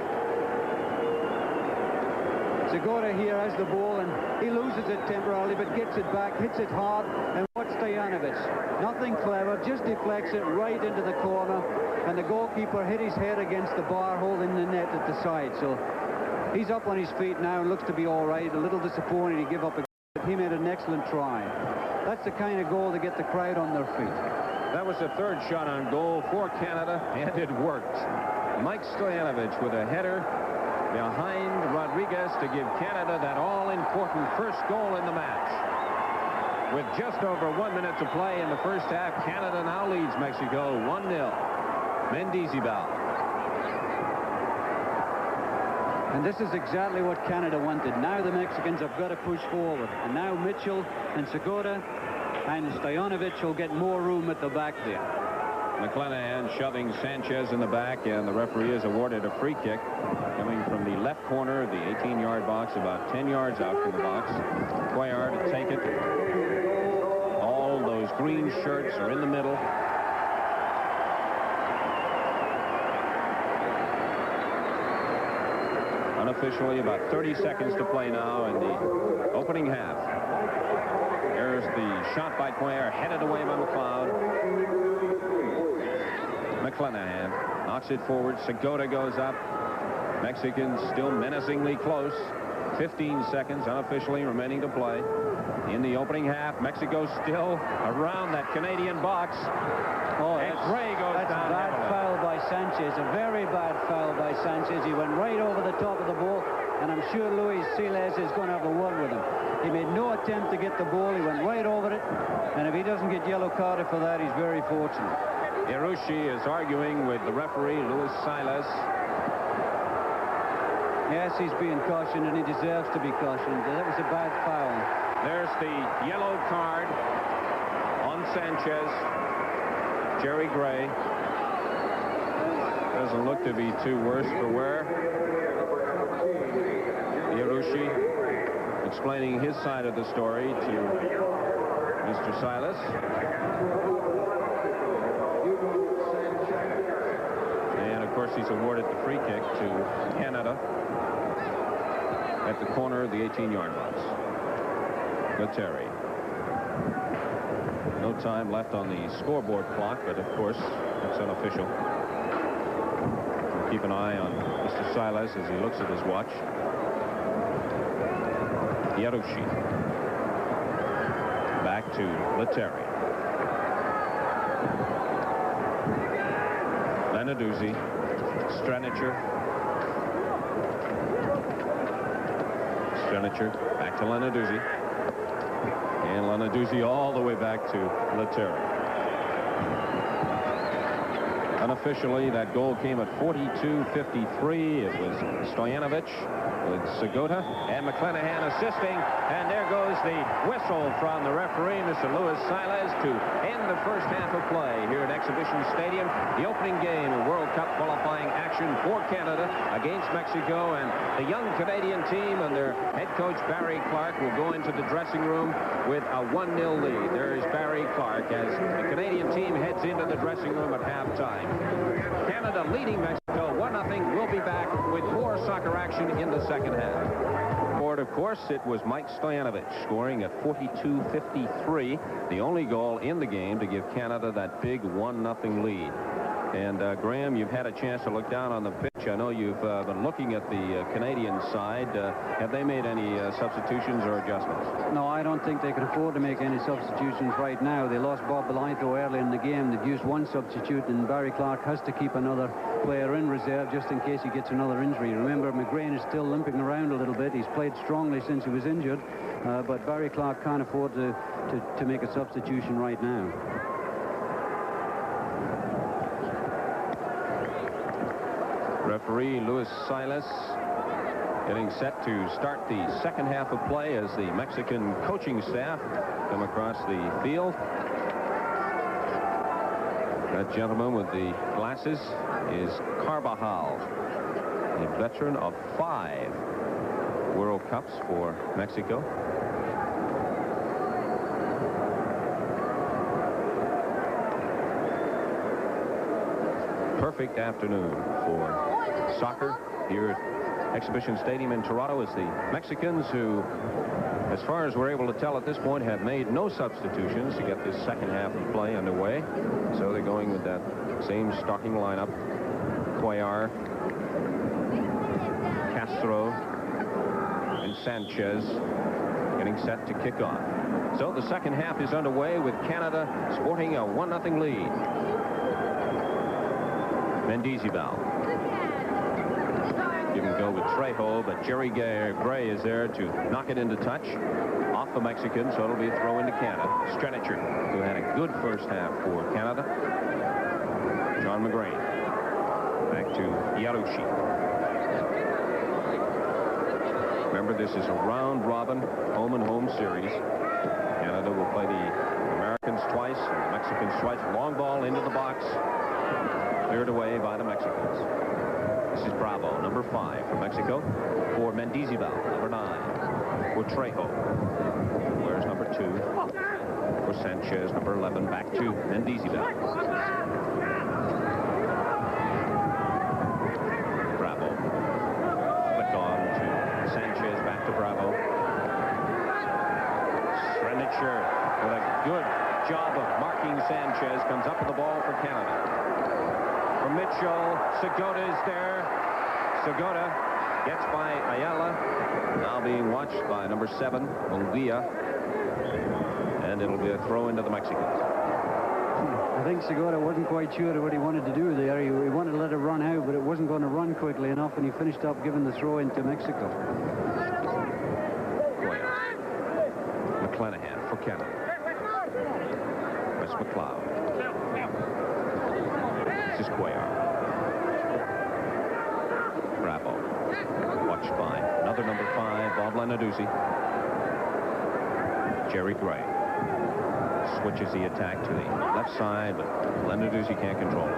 B: Segura here has the ball, and he loses it temporarily, but gets it back, hits it hard, and what's Stojanovic? Nothing clever, just deflects it right into the corner, and the goalkeeper hit his head against the bar holding the net at the side. So he's up on his feet now and looks to be all right. A little disappointed he gave up a goal, but he made an excellent try. That's the kind of goal to get the crowd on their feet.
A: That was the third shot on goal for Canada, and it worked. Mike Stojanovic with a header behind Rodriguez to give Canada that all-important first goal in the match. With just over 1 minute to play in the first half, Canada now leads Mexico 1-0. Mendizabal.
B: And this is exactly what Canada wanted. Now the Mexicans have got to push forward. And now Mitchell and Segura and Stojanovic will get more room at the back there.
A: McClanahan shoving Sanchez in the back, and the referee has awarded a free kick coming from the left corner of the 18-yard box, about 10 yards out from the box. Cuellar to take it. All those green shirts are in the middle. Unofficially, about 30 seconds to play now in the opening half. There's the shot by Cuellar, headed away by McLeod. McClanahan knocks it forward. Segura goes up. Mexicans still menacingly close. 15 seconds unofficially remaining to play in the opening half. Mexico still around that Canadian box.
B: Oh,
A: and Gray goes
B: that's
A: down.
B: That's a bad foul by Sanchez. A very bad foul by Sanchez. He went right over the top of the ball, and I'm sure Luis Siles is going to have a word with him. He made no attempt to get the ball. He went right over it, and if he doesn't get yellow carded for that, he's very fortunate.
A: Irushi is arguing with the referee, Luis Siles.
B: Yes, he's being cautioned, and he deserves to be cautioned. That was a bad foul.
A: There's the yellow card on Sanchez. Jerry Gray. Doesn't look to be too worse for wear. Irushi explaining his side of the story to Mr. Siles. And of course he's awarded the free kick to Canada at the corner of the 18-yard box. Lettieri. No time left on the scoreboard clock, but of course it's unofficial. We'll keep an eye on Mr. Siles as he looks at his watch. Irushi. Back to Lettieri. Lenarduzzi. Stranicher. Stranicher back to Lenarduzzi. And Lenarduzzi all the way back to Lettieri. Unofficially, that goal came at 42:53. It was Stojanovic with Segura and McClanahan assisting. And there goes the whistle from the referee, Mr. Luis Siles, to end the first half of play here at Exhibition Stadium. The opening game of World Cup qualifying action for Canada against Mexico. And the young Canadian team and their head coach, Barry Clark, will go into the dressing room with a 1-0 lead. There's Barry Clark as the Canadian team heads into the dressing room at halftime. Canada leading Mexico 1-0. We'll be back with more soccer action in the second half. Of course, it was Mike Stojanovic scoring at 42:53, the only goal in the game to give Canada that big 1-0 lead. And Graham, you've had a chance to look down on the pitch. I know you've been looking at the Canadian side. Have they made any substitutions or adjustments?
B: No, I don't think they can afford to make any substitutions right now. They lost Bob Belito early in the game. They've used one substitute, and Barry Clark has to keep another player in reserve just in case he gets another injury. Remember, McGrain is still limping around a little bit. He's played strongly since he was injured, but Barry Clark can't afford to make a substitution right now.
A: Referee Luis Silas getting set to start the second half of play as the Mexican coaching staff come across the field. That gentleman with the glasses is Carvajal, a veteran of 5 World Cups for Mexico. Perfect afternoon for soccer here at Exhibition Stadium in Toronto as the Mexicans, who, as far as we're able to tell at this point, have made no substitutions to get this second half of play underway. So they're going with that same starting lineup. Cuellar, Castro, and Sanchez getting set to kick off. So the second half is underway with Canada sporting a 1-0 lead. Mendizabal. Give him go with Trejo, but Jerry Gray is there to knock it into touch off the Mexican, so it'll be a throw into Canada. Strenicher, who had a good first half for Canada. John McGrain. Back to Yarushi. Remember, this is a round-robin home-and-home series. Canada will play the Americans twice and the Mexicans twice. Long ball into the box. Cleared away by the Mexicans. This is Bravo, number 5 for Mexico. For Mendizabal, number 9. For Trejo. Where's number 2? For Sanchez, number 11. Back to Mendizabal. Bravo. Flick on to Sanchez. Back to Bravo. Strenicher with a good job of marking Sanchez. Comes up with the ball for Canada. From Mitchell, Segota is there. Segota gets by Ayala, now being watched by number 7, Munguia, and it'll be a throw into the Mexicans.
B: I think Segota wasn't quite sure of what he wanted to do there. He wanted to let it run out, but it wasn't going to run quickly enough, and he finished up giving the throw into Mexico. McClanahan for Canada. Wes McLeod. This is Cuellar. Bravo. Watched by another number 5, Bob Lenarduzzi. Jerry Gray. Switches the attack to the left side, but Lenarduzzi can't control it.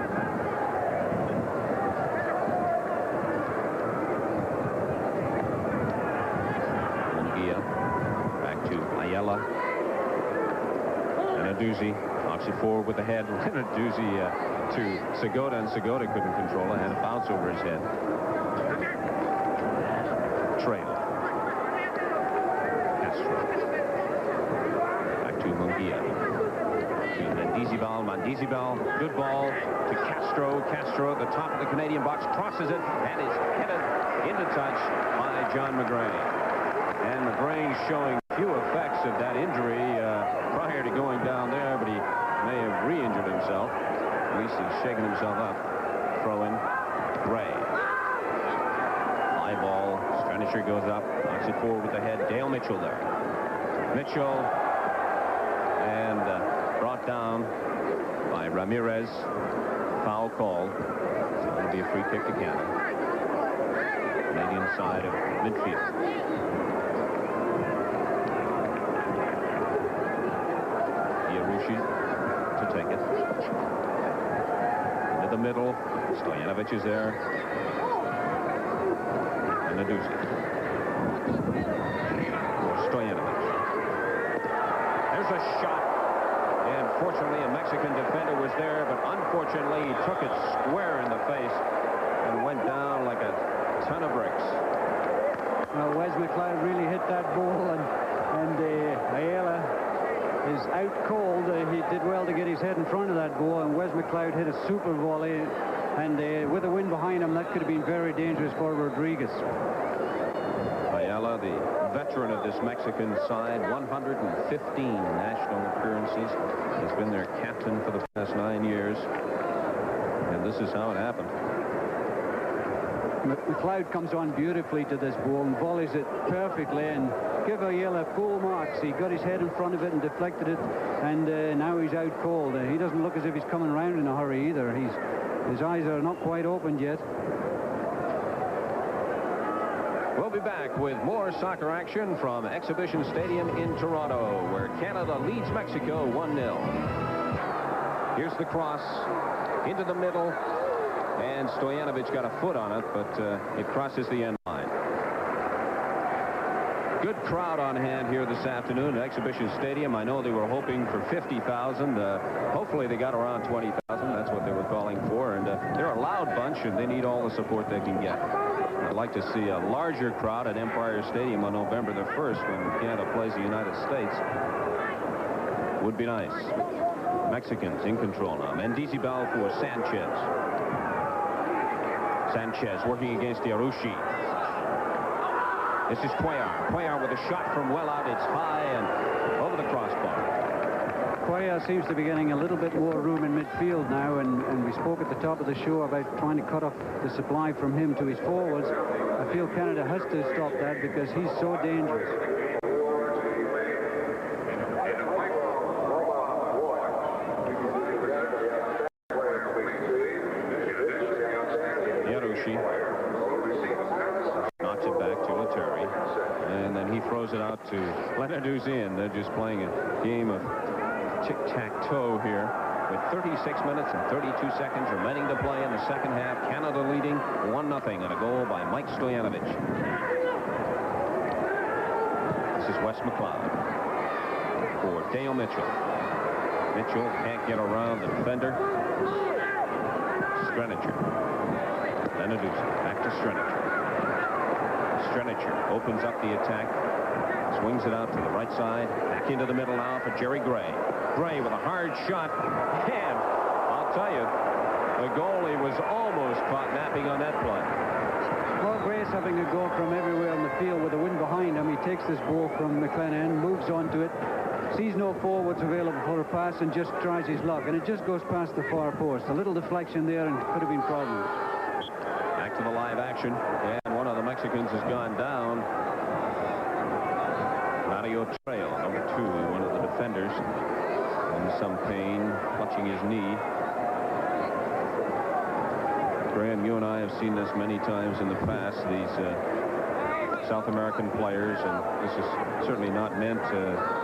B: Munguia. Back to Ayala. Lenarduzzi knocks it forward with the head. Lenarduzzi to Segota, and Segota couldn't control it. Had a bounce over his head. Trejo. Castro. Back to Munguia. To Mendizabal. Mendizabal. Good ball to Castro. Castro at the top of the Canadian box. Crosses it and is headed into touch by John McGrain. And McGrain showing few effects of that injury prior to going down there, but he may have re-injured himself. At least he's shaking himself up. Throw in. Gray. High ball. Strenicher goes up. Knocks it forward with the head. Dale Mitchell there. Mitchell. And brought down by Ramirez. Foul called. So it'll be a free kick to Canada. Canadian side of midfield. Yarushi to take it. The middle. Stoyanovich is there. And Naduzzi. For Stoyanovich. There's a shot. And fortunately, a Mexican defender was there, but unfortunately, he took it square in the face and went down like a ton of bricks. Well, Wes McLeod really hit that ball, and Ayala is out cold. He did well to get his head in front of that ball, and Wes McLeod hit a super volley. And with the wind behind him, that could have been very dangerous for Rodriguez.
A: Ayala, the veteran of this Mexican side, 115 national appearances. He's been their captain for the past 9 years. And this is how it happened.
B: McLeod comes on beautifully to this ball and volleys it perfectly and give Ayala full marks. He got his head in front of it and deflected it, and now he's out cold. He doesn't look as if he's coming around in a hurry either. His eyes are not quite opened yet.
A: We'll be back with more soccer action from Exhibition Stadium in Toronto, where Canada leads Mexico 1-0. Here's the cross into the middle, and Stojanovic got a foot on it, but it crosses the end line. Good crowd on hand here this afternoon at Exhibition Stadium. I know they were hoping for 50,000. Hopefully they got around 20,000. That's what they were calling for. And they're a loud bunch, and they need all the support they can get. I'd like to see a larger crowd at Empire Stadium on November the 1st when Canada plays the United States. Would be nice. Mexicans in control now. Mendizabal for Sanchez. Sanchez working against Yarushi. This is Cuellar. Cuellar with a shot from well out. It's high and over the crossbar.
B: Cuellar seems to be getting a little bit more room in midfield now, and we spoke at the top of the show about trying to cut off the supply from him to his forwards. I feel Canada has to stop that because he's so dangerous.
A: Knocks it back to Letary, and then he throws it out to Lenarduzzi. They're just playing a game of tic-tac-toe here with 36 minutes and 32 seconds remaining to play in the second half. Canada leading 1-0 and a goal by Mike Stojanovic. This is Wes McLeod for Dale Mitchell. Mitchell can't get around the defender. Strenicher. Lenarduzzi back to Strenicher. Strenicher opens up the attack, swings it out to the right side, back into the middle now for Jerry Gray. Gray with a hard shot, and I'll tell you, the goalie was almost caught napping on that play.
B: Well, Gray's having a go from everywhere on the field with the wind behind him. He takes this ball from McLennan, moves onto it, sees no forwards available for a pass, and just tries his luck, and it just goes past the far post. A little deflection there, and could have been problems.
A: Back to the live action, and one of the Mexicans has gone down. Mario Trail, number 2, one of the defenders, in some pain, clutching his knee. Graham, you and I have seen this many times in the past, these South American players, and this is certainly not meant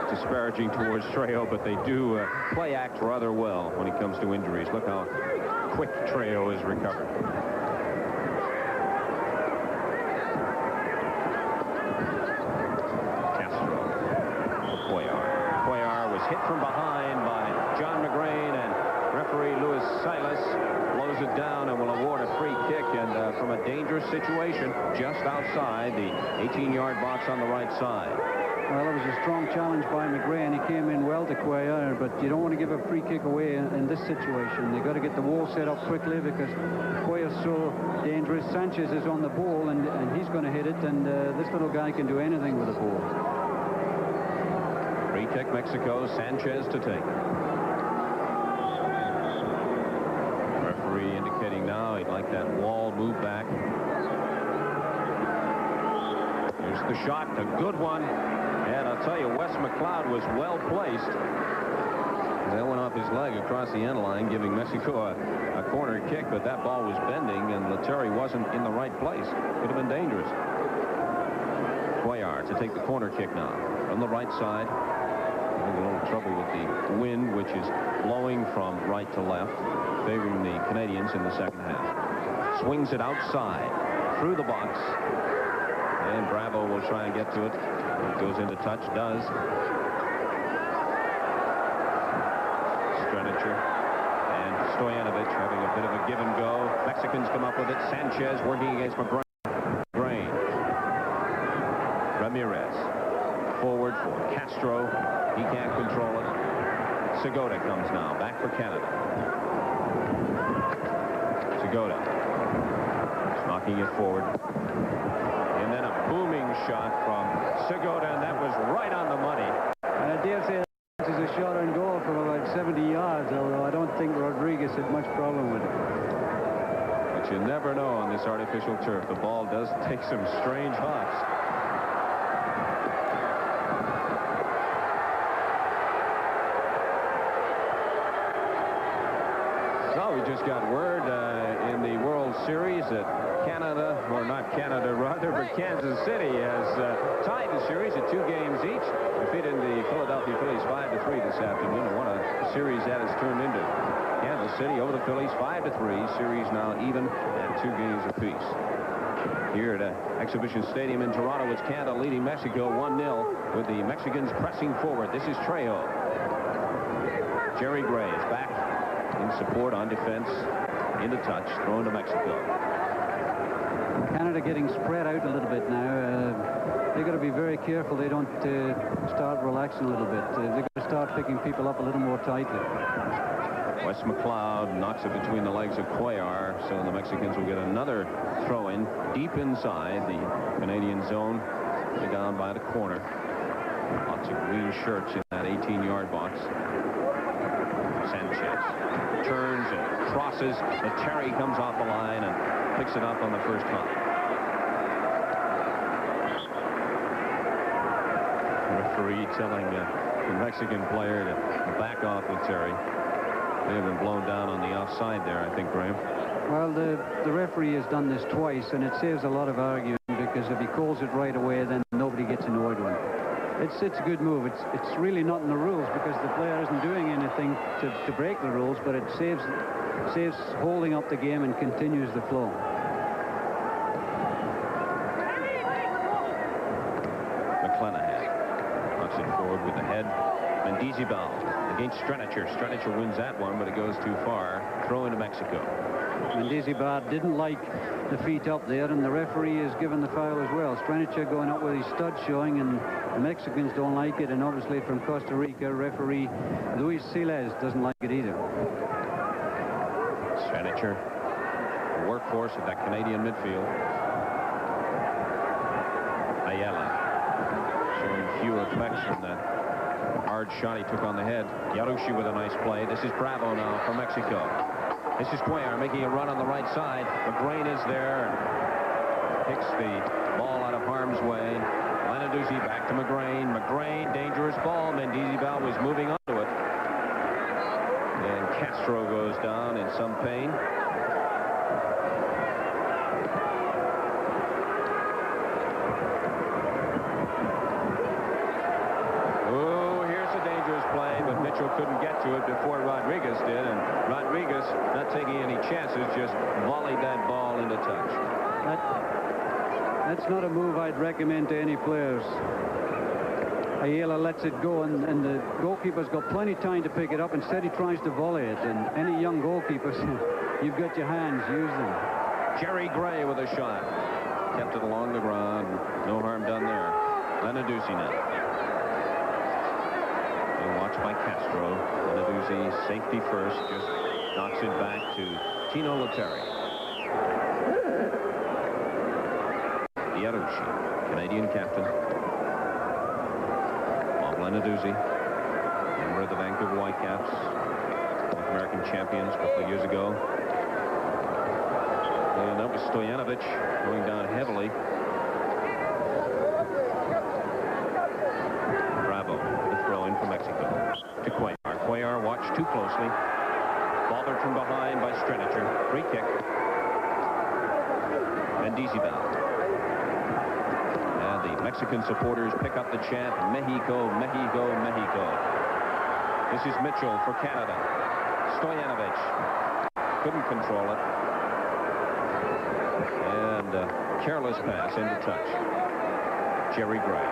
A: disparaging towards Trejo, but they do play act rather well when it comes to injuries. Look how quick Trejo is recovered. Hit from behind by John McGrain, and referee Louis Silas blows it down and will award a free kick, and from a dangerous situation just outside the 18-yard box on the right side.
B: Well, it was a strong challenge by McGrain. He came in well to Cuellar, but you don't want to give a free kick away in this situation. They've got to get the wall set up quickly because Cuellar's so dangerous. Sanchez is on the ball, and he's going to hit it, and this little guy can do anything with the ball.
A: Free kick, Mexico. Sanchez to take. Referee indicating now he'd like that wall moved back. Here's the shot, a good one. And I'll tell you, Wes McLeod was well placed. That went off his leg across the end line, giving Mexico a corner kick, but that ball was bending, and Letary wasn't in the right place. Could have been dangerous. Cuellar to take the corner kick now from the right side. A little trouble with the wind, which is blowing from right to left, favoring the Canadians in the second half. Swings it outside, through the box, and Bravo will try and get to it. It goes into touch, does. Strenicher and Stojanovic having a bit of a give and go. Mexicans come up with it. Sanchez working against McGrain. Ramirez forward for Castro. He can't control it. Segota comes now, back for Canada. Segota. He's knocking it forward. And then a booming shot from Segota, and that was right on the money.
B: And I dare say that is a shot on goal from about 70 yards, although I don't think Rodriguez had much problem with it.
A: But you never know on this artificial turf. The ball does take some strange hops. So we just got word in the World Series that Canada, or not Canada rather, but Kansas City has tied the series at 2 games each, defeating the Philadelphia Phillies 5-3 this afternoon. And what a series that has turned into. Kansas City over the Phillies 5-3. Series now even at 2 games apiece. Here at Exhibition Stadium in Toronto, it's Canada leading Mexico 1-0 with the Mexicans pressing forward. This is Trejo. Jerry Gray is back in support on defense, into touch, thrown to Mexico.
B: Canada getting spread out a little bit now. They've got to be very careful they don't start relaxing a little bit. They've got to start picking people up a little more tightly.
A: Wes McLeod knocks it between the legs of Cuellar, so the Mexicans will get another throw-in deep inside the Canadian zone. They're down by the corner. Lots of green shirts in that 18-yard box. Sanchez turns and crosses. Terry comes off the line and picks it up on the first hop. Referee telling the Mexican player to back off with Terry. They have been blown down on the offside there, I think, Graham.
B: Well, the referee has done this twice, and it saves a lot of arguing, because if he calls it right away, then nobody gets annoyed with him. It's a good move. It's really not in the rules, because the player isn't doing anything to break the rules, but it saves holding up the game and continues the flow.
A: McClanahan knocks it forward with the head. Mendizabal against Strenicher. Strenicher wins that one, but it goes too far. Throw into Mexico.
B: Mendizabal didn't like the feet up there, and the referee is given the foul as well. Strenicher going up with his stud showing, and the Mexicans don't like it, and obviously from Costa Rica, referee Luis Siles doesn't like it either.
A: Strenicher, the workhorse of that Canadian midfield. Ayala showing few effects from that hard shot he took on the head. Yarushi with a nice play. This is Bravo now for Mexico. This is Cuellar making a run on the right side. McGrain is there and picks the ball out of harm's way. Lenarduzzi back to McGrain. McGrain, dangerous ball. Mendizabal was moving onto it. And Castro goes down in some pain. Mitchell couldn't get to it before Rodriguez did, and Rodriguez, not taking any chances, just volleyed that ball into touch.
B: That's not a move I'd recommend to any players. Ayala lets it go, and the goalkeeper's got plenty of time to pick it up. Instead, he tries to volley it, and any young goalkeepers, you've got your hands, use them. Jerry Gray with a shot. Kept it along the ground. No harm done there. Lenarduzzi now. Watched by Castro. Lenarduzzi, safety first, just knocks it back to Tino Lettieri. Yarushi, Canadian captain. Bob Lenarduzzi, member of the Vancouver Whitecaps, North American champions a couple of years ago. And that was Stoyanovich going down heavily. For Mexico to Cuellar. Cuellar watched too closely. Bothered from behind by Strenicher. Free kick. Mendizabal. And the Mexican supporters pick up the chant, Mexico, Mexico, Mexico. This is Mitchell for Canada. Stoyanovich couldn't control it. And a careless pass into touch. Jerry Gray.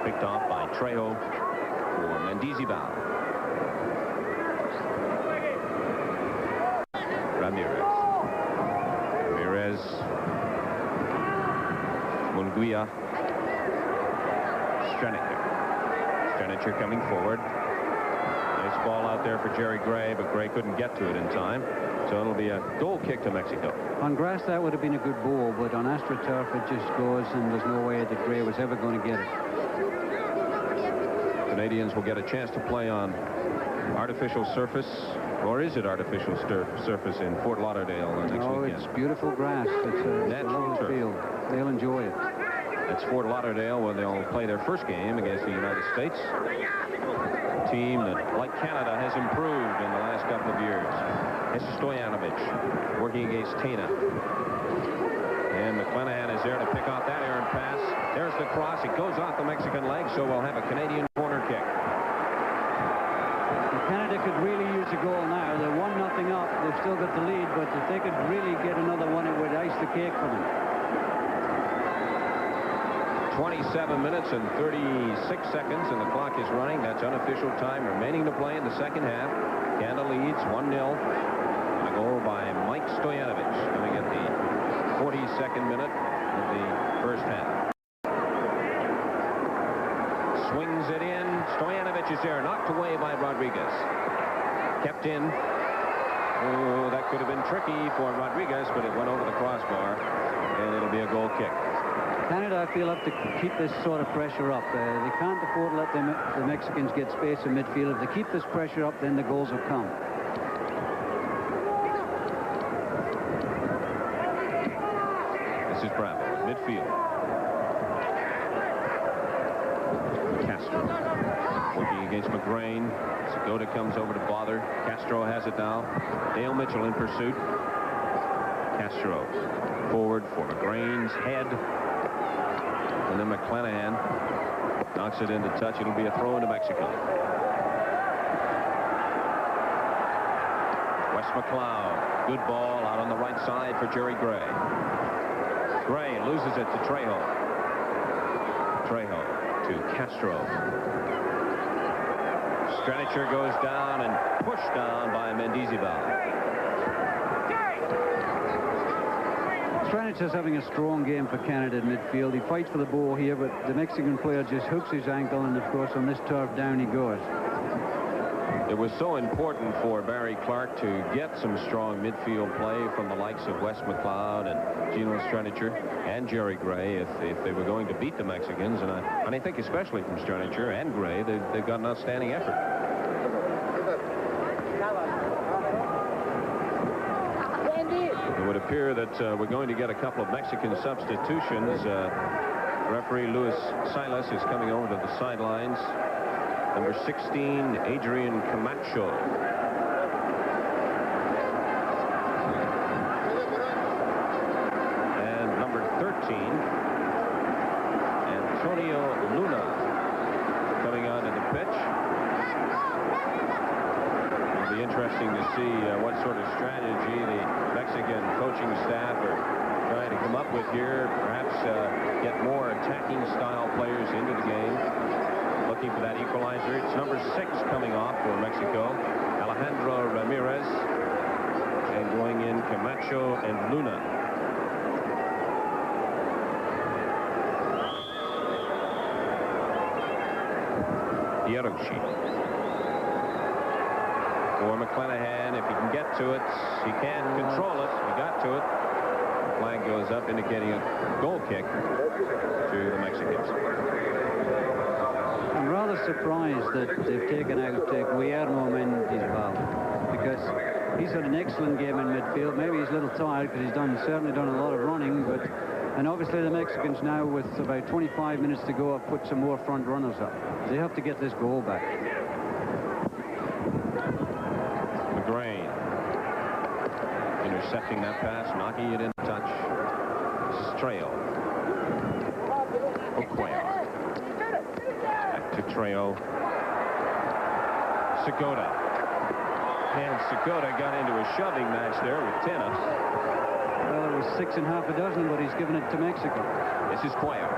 B: Picked off by Trejo for Mendizabal. Ramirez. Munguia. Strenicher coming forward.
A: Nice ball out there for Jerry Gray, but Gray couldn't get to it in time. So it'll be a goal kick to Mexico.
B: On grass, that would have been a good ball, but on AstroTurf, it just goes, and there's no way that Gray was ever going to get it.
A: Canadians will get a chance to play on artificial surface, or is it artificial surface in Fort Lauderdale next weekend?
B: It's beautiful grass. It's a
A: natural turf.
B: field. They'll enjoy it.
A: That's Fort Lauderdale, where they'll play their first game against the United States. A team that, like Canada, has improved in the last couple of years. It's Stoyanovich working against Tena. And McClanahan is there to pick off that errant pass. There's the cross. It goes off the Mexican leg, so we'll have a Canadian corner kick.
B: Canada could really use a goal now. They're 1-0 up. They've still got the lead, but if they could really get another one, it would ice the cake for them.
A: 27 minutes and 36 seconds, and the clock is running. That's unofficial time remaining to play in the second half. Canada leads 1-0. A goal by Mike Stoyanovich coming at the 42nd minute of the first half. Swings it in. Stoyanovich is there, knocked away by Rodriguez. Kept in. Oh, that could have been tricky for Rodriguez, but it went over the crossbar, and it'll be a goal kick.
B: Canada, I feel, have to keep this sort of pressure up. They can't afford to let the Mexicans get space in midfield. If they keep this pressure up, then the goals will come.
A: This is Bravo, midfield. Castro working against McGrain. Segota comes over to bother. Castro has it now. Dale Mitchell in pursuit. Castro forward for McGrain's head. And then McClanahan knocks it into touch. It'll be a throw into Mexico. Wes McLeod. Good ball out on the right side for Jerry Gray. Gray loses it to Trejo. Trejo to Castro. Stranicher goes down and pushed down by Mendizabal.
B: Stranicher's having a strong game for Canada in midfield. He fights for the ball here, but the Mexican player just hooks his ankle, and of course on this turf down he goes.
A: It was so important for Barry Clark to get some strong midfield play from the likes of Wes McLeod and Gino Stranicher and Jerry Gray if they were going to beat the Mexicans. And I think especially from Stranicher and Gray, they've got an outstanding effort. It would appear that we're going to get a couple of Mexican substitutions. Referee Luis Silas is coming over to the sidelines. Number 16, Adrian Camacho. And number 13, Antonio Luna, coming onto the pitch. It'll be interesting to see what sort of strategy the Mexican coaching staff are trying to come up with here. Perhaps get more attacking style players into the game. Looking for that equalizer. It's number 6 coming off for Mexico, Alejandro Ramirez, and going in Camacho and Luna. Hiroshi for McClanahan. If he can get to it, he can't control it. He got to it. The flag goes up, indicating a goal kick to the Mexicans.
B: I'm rather surprised that they've taken out Guillermo Mendizabal, because he's had an excellent game in midfield. Maybe he's a little tired because he's certainly done a lot of running, and obviously the Mexicans now, with about 25 minutes to go, have put some more front runners up. They have to get this goal back.
A: McGrain intercepting that pass, knocking it in touch. Trejo. Okoye. To Trejo. Segota. And Segota got into a shoving match there with Tena.
B: Well, it was 6 1/2 but he's given it to Mexico.
A: This is Cuellar.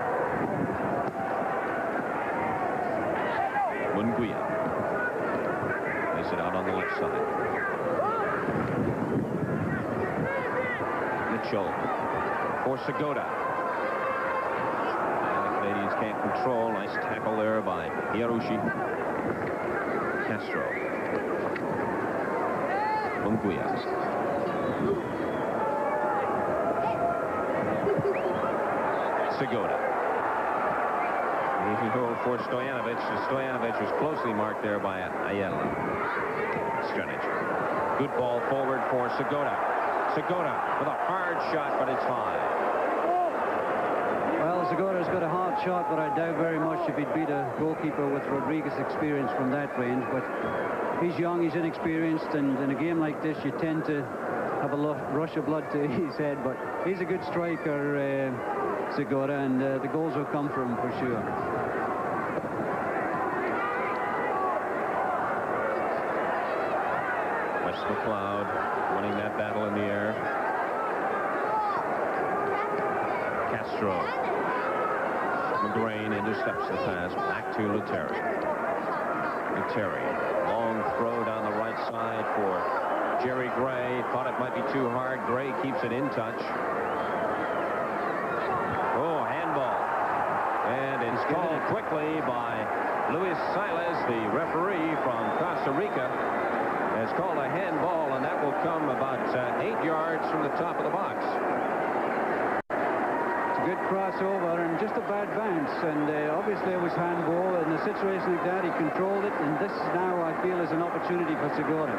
A: Munguia. Lays it out on the left side. Mitchell for Segota. And the Canadians can't control. Nice tackle there by Hiroshi. Castro. Munguia. Segota. Easy goal for Stojanovic. Stojanovic was closely marked there by Ayala. Stranic. Good ball forward for Segota. Segota with a hard shot, but it's high.
B: Well, Segota's got a hard shot, but I doubt very much if he'd beat a goalkeeper with Rodriguez experience from that range. But he's young, he's inexperienced, and in a game like this, you tend to have a rush of blood to his head. But he's a good striker, Segota, and the goals will come from him for sure.
A: West McLeod winning that battle in the air. Castro. McGrain intercepts the pass back to Letary. Letary. Long throw down the right side for Jerry Gray. Thought it might be too hard. Gray keeps it in touch. Oh, handball. And it's called quickly by Luis Siles, the referee from Costa Rica. Has called a handball, and that will come about 8 yards from the top of the box.
B: It's a good crossover and just a bad bounce, and obviously it was handball. In a situation like that, he controlled it, and this now, I feel, is an opportunity for Segota.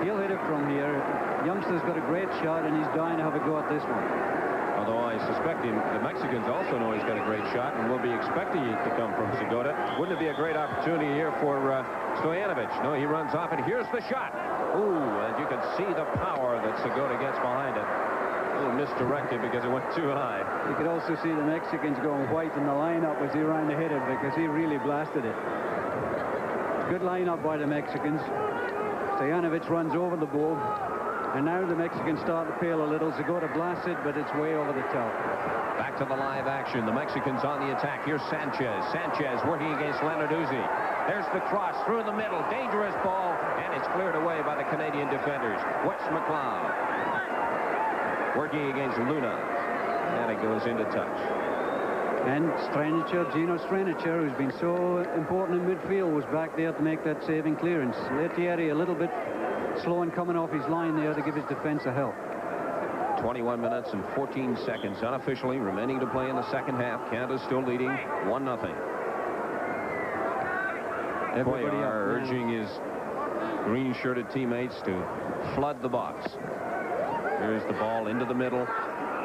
B: He'll hit it from here. Youngster's got a great shot, and he's dying to have a go at this one.
A: Although I suspect the Mexicans also know he's got a great shot and will be expecting it to come from Segota. Wouldn't it be a great opportunity here for Stojanovic? No, he runs off, and here's the shot. Ooh, and you can see the power that Segota gets behind it. A little misdirected because it went too high.
B: You could also see the Mexicans going white in the lineup as he ran to hit it, because he really blasted it. Good lineup by the Mexicans. Stojanovic runs over the ball. And now the Mexicans start to peel a little. Segota blasts it, but it's way over the top.
A: Back to the live action. The Mexicans on the attack. Here's Sanchez. Sanchez working against Lenarduzzi. There's the cross through the middle. Dangerous ball, and it's cleared away by the Canadian defenders. West McLeod working against Luna, and it goes into touch.
B: And Stranicer, Gino Stranicer, who's been so important in midfield, was back there to make that saving clearance. Lettieri a little bit slow and coming off his line there to give his defense a help.
A: 21 minutes and 14 seconds unofficially remaining to play in the second half. Canada's still leading 1-0. Everybody urging his green-shirted teammates to flood the box. Here's the ball into the middle.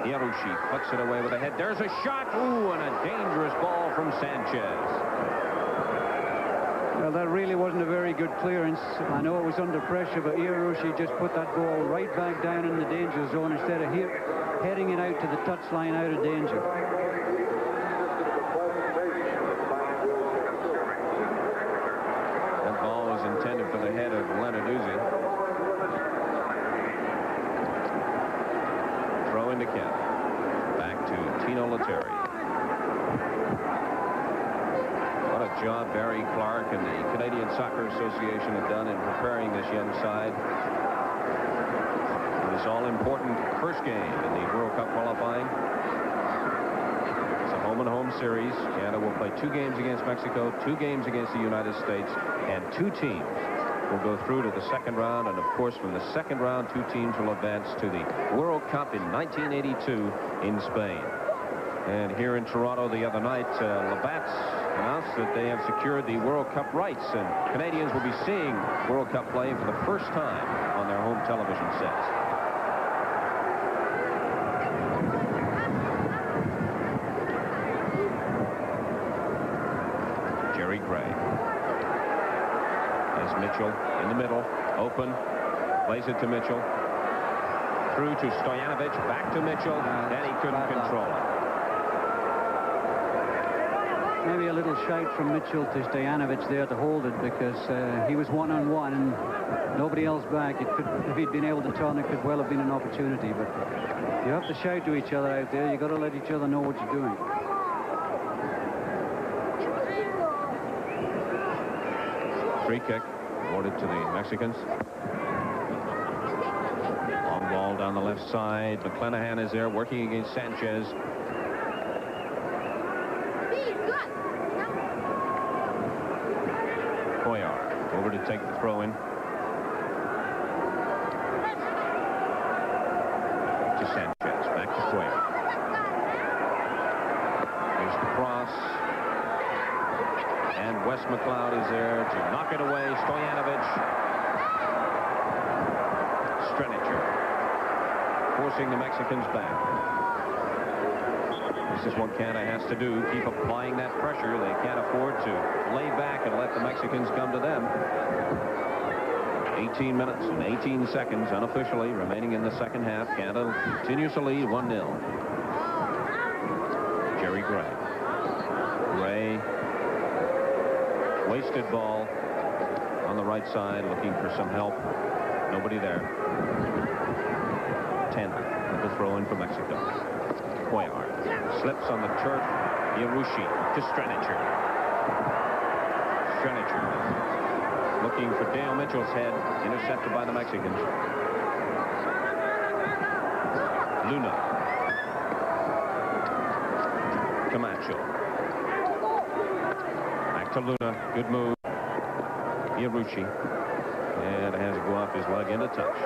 A: Hiroshi puts it away with a head. There's a shot. Ooh, and a dangerous ball from Sanchez.
B: Well, that really wasn't a very good clearance. I know it was under pressure, but Hiroshi just put that ball right back down in the danger zone instead of heading it out to the touchline out of danger.
A: That ball was intended for the head of Lenarduzzi. Throw into Canada. Back to Tino Letary. Job Barry Clark and the Canadian Soccer Association have done in preparing this young side. This all-important first game in the World Cup qualifying. It's a home-and-home series. Canada will play 2 games against Mexico, 2 games against the United States, and 2 teams will go through to the second round. And of course, from the second round, 2 teams will advance to the World Cup in 1982 in Spain. And here in Toronto the other night, Labatt's announced that they have secured the World Cup rights, and Canadians will be seeing World Cup play for the first time on their home television sets. Jerry Gray. As Mitchell in the middle, open, plays it to Mitchell. Through to Stojanovic, back to Mitchell, and he couldn't control it.
B: Maybe a little shout from Mitchell to Stojanovic there to hold it, because he was one-on-one and nobody else back. If he'd been able to turn, it could well have been an opportunity. But you have to shout to each other out there. You've got to let each other know what you're doing.
A: Free kick awarded to the Mexicans. Long ball down the left side. McClanahan is there working against Sanchez. Cuellar over to take the throw in. To Sanchez, back to Cuellar. There's the cross. And Wes McLeod is there to knock it away. Stojanovic. Strenicher forcing the Mexicans back. This is what Canada has to do. Keep applying that pressure. They can't afford to lay back and let the Mexicans come to them. 18 minutes and 18 seconds unofficially remaining in the second half. Canada continues to lead 1-0. Jerry Gray. Gray. Wasted ball on the right side, looking for some help. Nobody there. 10 with the throw in for Mexico. Cuellar slips on the turf. Yarushi to Strenicher. Strenicher looking for Dale Mitchell's head, intercepted by the Mexicans. Luna. Camacho. Back to Luna. Good move. Yarushi. And it has to go off his leg into touch.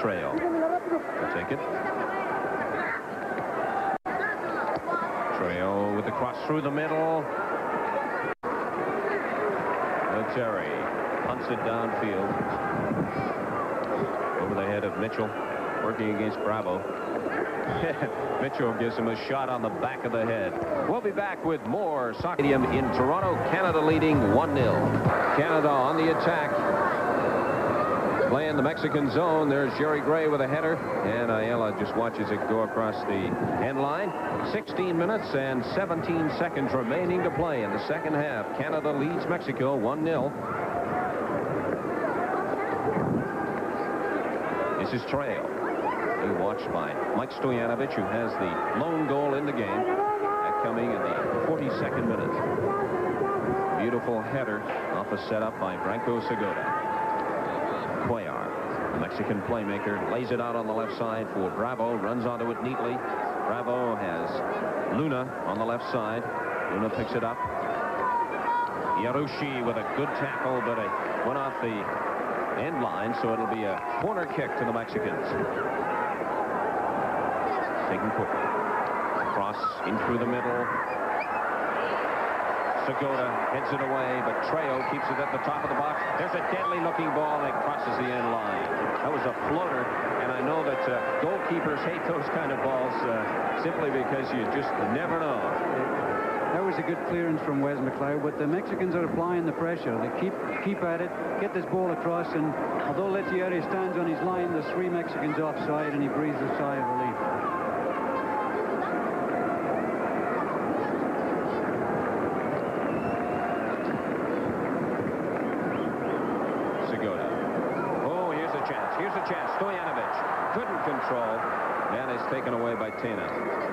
A: Trail. Will take it. Trail with the cross through the middle. Terry punts it downfield. Over the head of Mitchell. Working against Bravo. Mitchell gives him a shot on the back of the head. We'll be back with more soccer in Toronto. Canada leading 1-0. Canada on the attack. Playing the Mexican zone. There's Jerry Gray with a header. And Ayala just watches it go across the end line. 16 minutes and 17 seconds remaining to play in the second half. Canada leads Mexico 1-0. This is Trail. Being watched by Mike Stojanovic, who has the lone goal in the game. That coming in the 42nd minute. Beautiful header off a setup by Branko Segura. Cuellar, the Mexican playmaker, lays it out on the left side for Bravo. Runs onto it neatly. Bravo has Luna on the left side. Luna picks it up. Yarushi with a good tackle, but it went off the end line, so it'll be a corner kick to the Mexicans. Taken quickly. Cross in through the middle. Segura heads it away, but Trail keeps it at the top of the box. There's a deadly-looking ball that crosses the end line. That was a floater, and I know that goalkeepers hate those kind of balls simply because you just never know.
B: That was a good clearance from Wes McLeod, but the Mexicans are applying the pressure. They keep at it, get this ball across, and although Lettieri stands on his line, there's 3 Mexicans offside, and he breathes a sigh of relief.
A: Stojanovic couldn't control, and is taken away by Tena.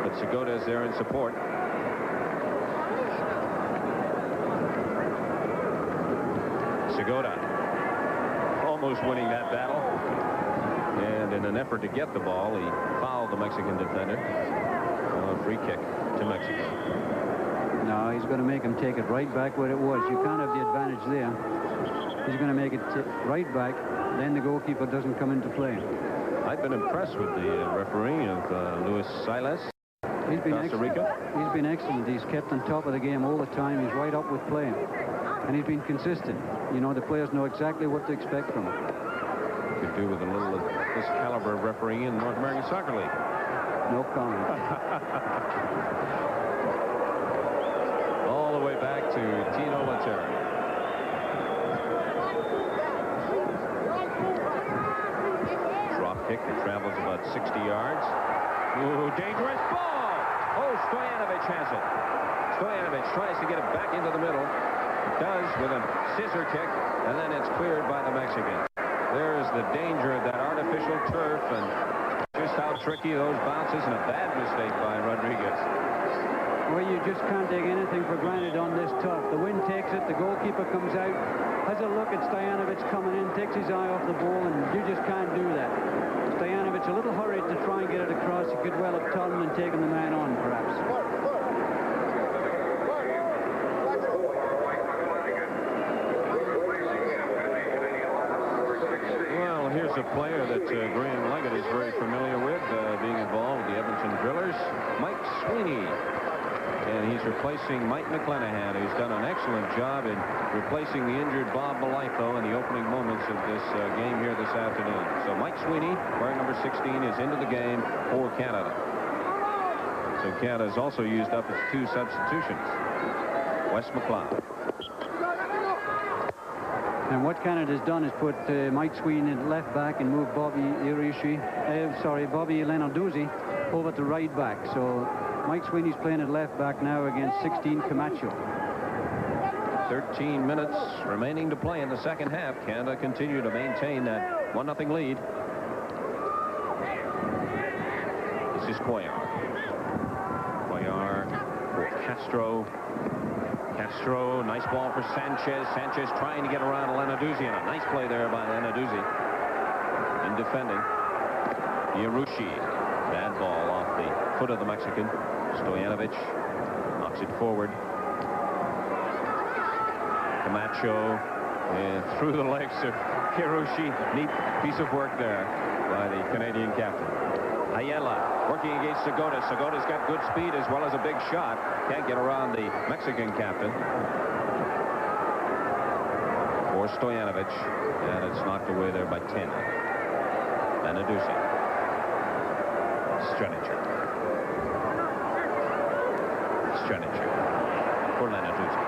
A: But Segura is there in support. Segura almost winning that battle. And in an effort to get the ball, he fouled the Mexican defender. A free kick to Mexico.
B: No, he's going to make him take it right back where it was. You can't have the advantage there. He's going to make it right back. Then the goalkeeper doesn't come into play.
A: I've been impressed with the referee of Luis Silas.
B: He's been
A: Costa Rica.
B: He's been excellent. He's kept on top of the game all the time. He's right up with play. And he's been consistent. You know, the players know exactly what to expect from him.
A: Could do with a little of this caliber of refereeing in the North American Soccer League.
B: No comment.
A: All the way back to Tino Lettieri. Kick that travels about 60 yards. Ooh, dangerous ball. Oh, Stojanovic has it. Stojanovic tries to get it back into the middle. Does with a scissor kick, and then it's cleared by the Mexicans. There's the danger of that artificial turf and just how tricky those bounces, and a bad mistake by Rodriguez.
B: Well, you just can't take anything for granted on this turf. The wind takes it, the goalkeeper comes out, has a look at Stojanovic coming in, takes his eye off the ball, and you just can't do that. Stojanovic a little hurried to try and get it across. He could well have turned and taken the man on, perhaps.
A: player that Graham Leggett is very familiar with, being involved with the Edmonton Drillers, Mike Sweeney. And he's replacing Mike McClanahan, who's done an excellent job in replacing the injured Bob Malifo in the opening moments of this game here this afternoon. So Mike Sweeney, wearing number 16, is into the game for Canada. So Canada has also used up its 2 substitutions. Wes McLeod.
B: And what Canada's done is put Mike Sweeney at left back and move Bobby Lenarduzzi over to right back. So Mike Sweeney's playing at left back now against 16 Camacho.
A: 13 minutes remaining to play in the second half. Canada continue to maintain that 1-0 lead. This is Cuellar. Cuellar for Castro. Castro, nice ball for Sanchez. Sanchez trying to get around Lenarduzzi, and a nice play there by Lenarduzzi in defending. Yarushi, bad ball off the foot of the Mexican. Stojanovic knocks it forward. Camacho through the legs of Yarushi. Neat piece of work there by the Canadian captain. Ayala working against Segota. Segota's got good speed as well as a big shot. Can't get around the Mexican captain. For Stojanovic. And it's knocked away there by Tena. Lenarduzzi. Strenicher. Strenicher. For Lenarduzzi.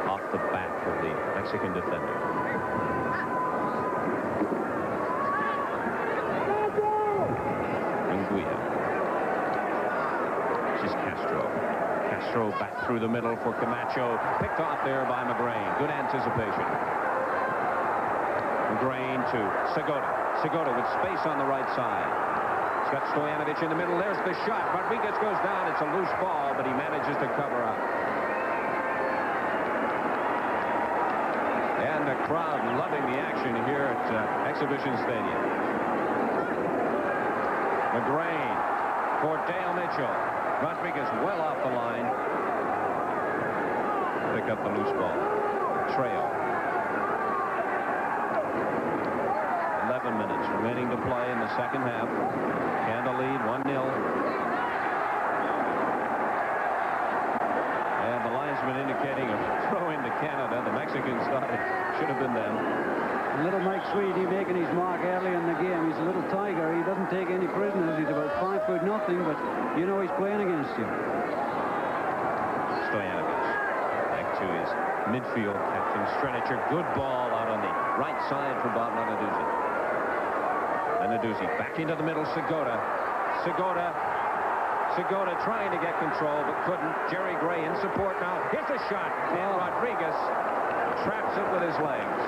A: Off the back of the Mexican defender. Castro back through the middle for Camacho. Picked off there by McGrain. Good anticipation. McGrain to Segota. Segota with space on the right side. He's got Stojanovic in the middle. There's the shot. Rodriguez goes down. It's a loose ball, but he manages to cover up. And the crowd loving the action here at Exhibition Stadium. McGrain for Dale Mitchell. Rodriguez well off the line. Pick up the loose ball. Trail. 11 minutes remaining to play in the second half. Canada lead 1-0. And the linesman indicating a throw into Canada. The Mexicans thought it should have been them.
B: And little Mike Sweeney making his mark early in the game. He's a little tiger. He doesn't take any prisoners. He's about 5'0", but you know he's playing against you.
A: Stojanovic back to his midfield captain Strenicher. Good ball out on the right side for Bob Lenarduzzi. Lenarduzzi back into the middle. Segota trying to get control but couldn't. Jerry Gray in support now. Here's a shot, and Rodriguez traps it with his legs.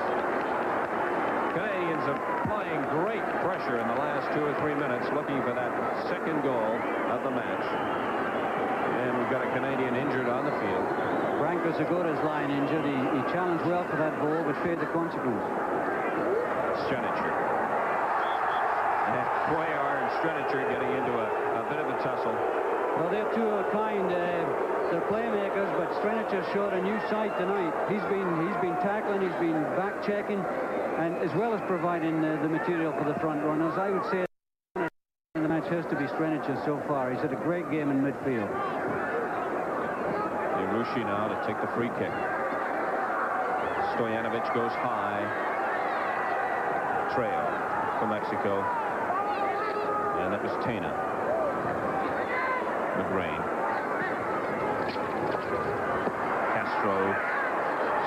A: Canadians applying great pressure in the last 2 or 3 minutes, looking for that second goal of the match. And we've got a Canadian injured on the field.
B: Branko Segota's lying injured. He challenged well for that ball, but paid the consequence.
A: Strenicher. And Cuellar and Strenicher getting into a bit of a tussle.
B: Well, they're two of a kind. They're playmakers, but Strenicher showed a new side tonight. He's been tackling, he's been back checking, and as well as providing the material for the front runners. I would say the match has to be Strenicher so far. He's had a great game in midfield.
A: Yarushi now to take the free kick. Stojanovic goes high. Trail for Mexico. And that was Tena. McGrain. Castro.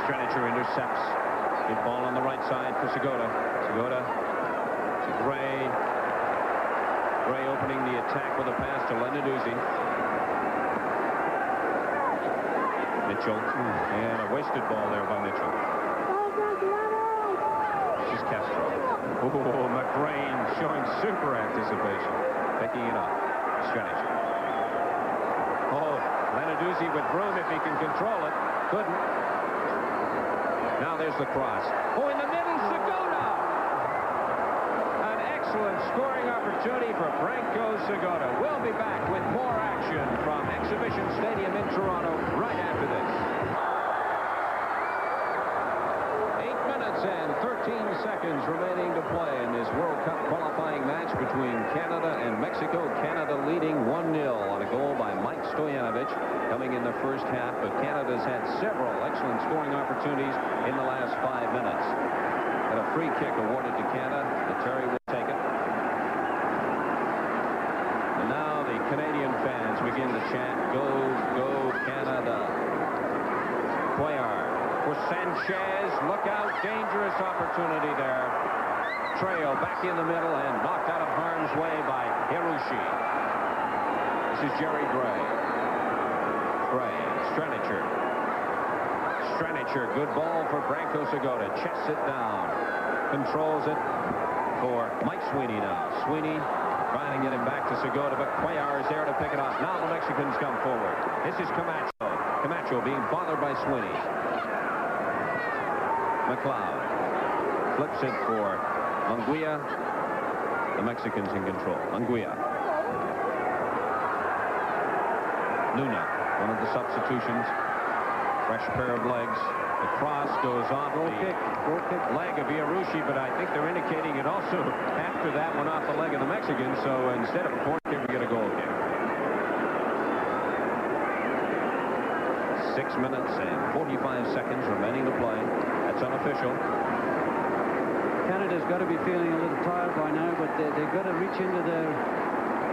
A: Strenicher intercepts. Good ball on the right side for Segota. Segota to Gray. Gray opening the attack with a pass to Lenarduzzi. Mitchell. And a wasted ball there by Mitchell. This is Castro. Oh, McGrain showing super anticipation. Picking it up. Strenicher. Oh, Lenarduzzi with room if he can control it. Couldn't. Now there's the cross. Oh, in the middle, Segota! An excellent scoring opportunity for Branko Segota. We'll be back with more action from Exhibition Stadium in Toronto right after this. 8 minutes and 13 seconds remaining to play in this World Cup qualifying match between Canada and Mexico. Canada leading 1-0 on a goal by Mike Stoyanovich coming in the first half, but Canada's had several excellent scoring opportunities in the last 5 minutes. And a free kick awarded to Canada. Terry will take it. And now the Canadian fans begin to chant, "Go, go, Canada." Cuellar for Sanchez. Look out, dangerous opportunity there. Trail back in the middle and knocked out of harm's way by Hiroshi. This is Jerry Gray. Gray, Stranicher. Stranicher, good ball for Branko Segota. Chests it down. Controls it for Mike Sweeney now. Sweeney trying to get him back to Segota, but Cuellar is there to pick it up. Now the Mexicans come forward. This is Camacho. Camacho being bothered by Sweeney. McLeod flips it for Anguilla. The Mexicans in control. Anguilla. Luna, one of the substitutions. Fresh pair of legs. The cross goes off the leg of Iarussi, but I think they're indicating it also after that went off the leg of the Mexicans. So instead of a corner kick, we get a goal kick. 6 minutes and 45 seconds remaining to play. That's unofficial.
B: Canada's got to be feeling a little tired by now, but they've got to reach into their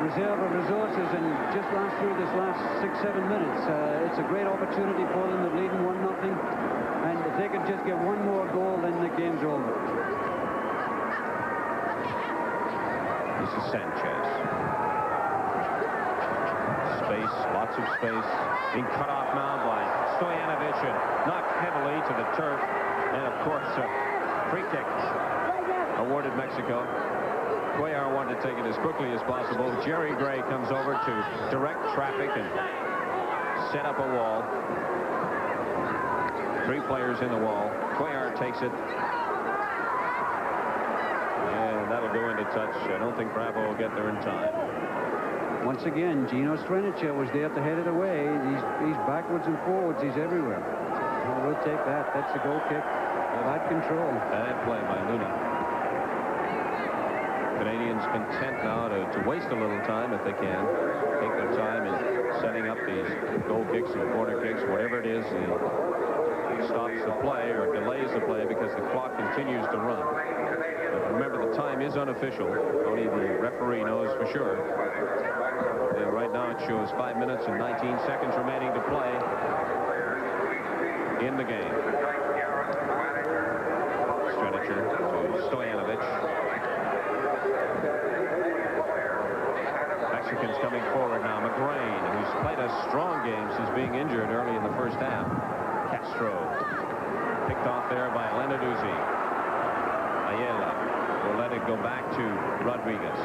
B: reserve of resources and just last through this last 6-7 minutes. It's a great opportunity for them. They're leading 1-0, and if they could just get one more goal, then the game's over.
A: This is Sanchez. Space, lots of space. Being cut off now by Stoyanovich and knocked heavily to the turf. And of course, free kick awarded Mexico. Cuellar wanted to take it as quickly as possible. Jerry Gray comes over to direct traffic and set up a wall. 3 players in the wall. Cuellar takes it. And that'll go into touch. I don't think Bravo will get there in time.
B: Once again, Gino Stranicher was there to head it away. He's backwards and forwards. He's everywhere. Oh, we'll take that. That's the goal kick. Without control.
A: Bad play by Luna. Canadians content now to waste a little time if they can. Take their time in setting up these goal kicks and corner kicks, whatever it is. It stops the play or delays the play because the clock continues to run. But remember, the time is unofficial. Only the referee knows for sure. And right now it shows 5 minutes and 19 seconds remaining to play in the game. Stranicher to Stoyanovich. Mexicans coming forward now. McGrain, who's played a strong game since being injured early in the first half. Castro picked off there by Lenarduzzi. Ayala will let it go back to Rodriguez.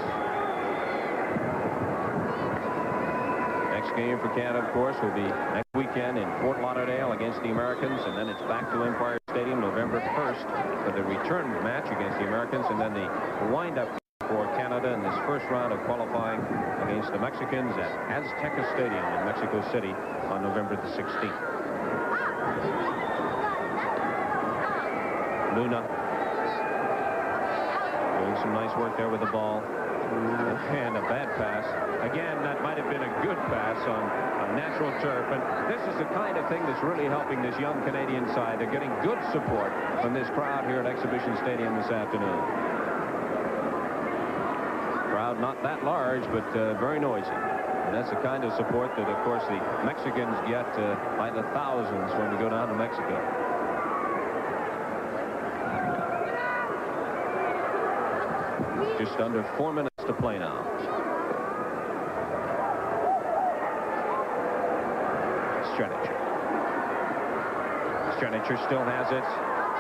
A: Next game for Canada, of course, will be next weekend in Fort Lauderdale against the Americans, and then it's back to Empire Stadium November 1st for the return match against the Americans, and then the wind-up for Canada in this first round of qualifying against the Mexicans at Azteca Stadium in Mexico City on November the 16th. Luna doing some nice work there with the ball. And a bad pass. Again, that might have been a good pass on natural turf. And this is the kind of thing that's really helping this young Canadian side. They're getting good support from this crowd here at Exhibition Stadium this afternoon. Crowd not that large, but very noisy. And that's the kind of support that, of course, the Mexicans get by the thousands when we go down to Mexico. Just under 4 minutes to play now. Stranicher. Stranicher still has it.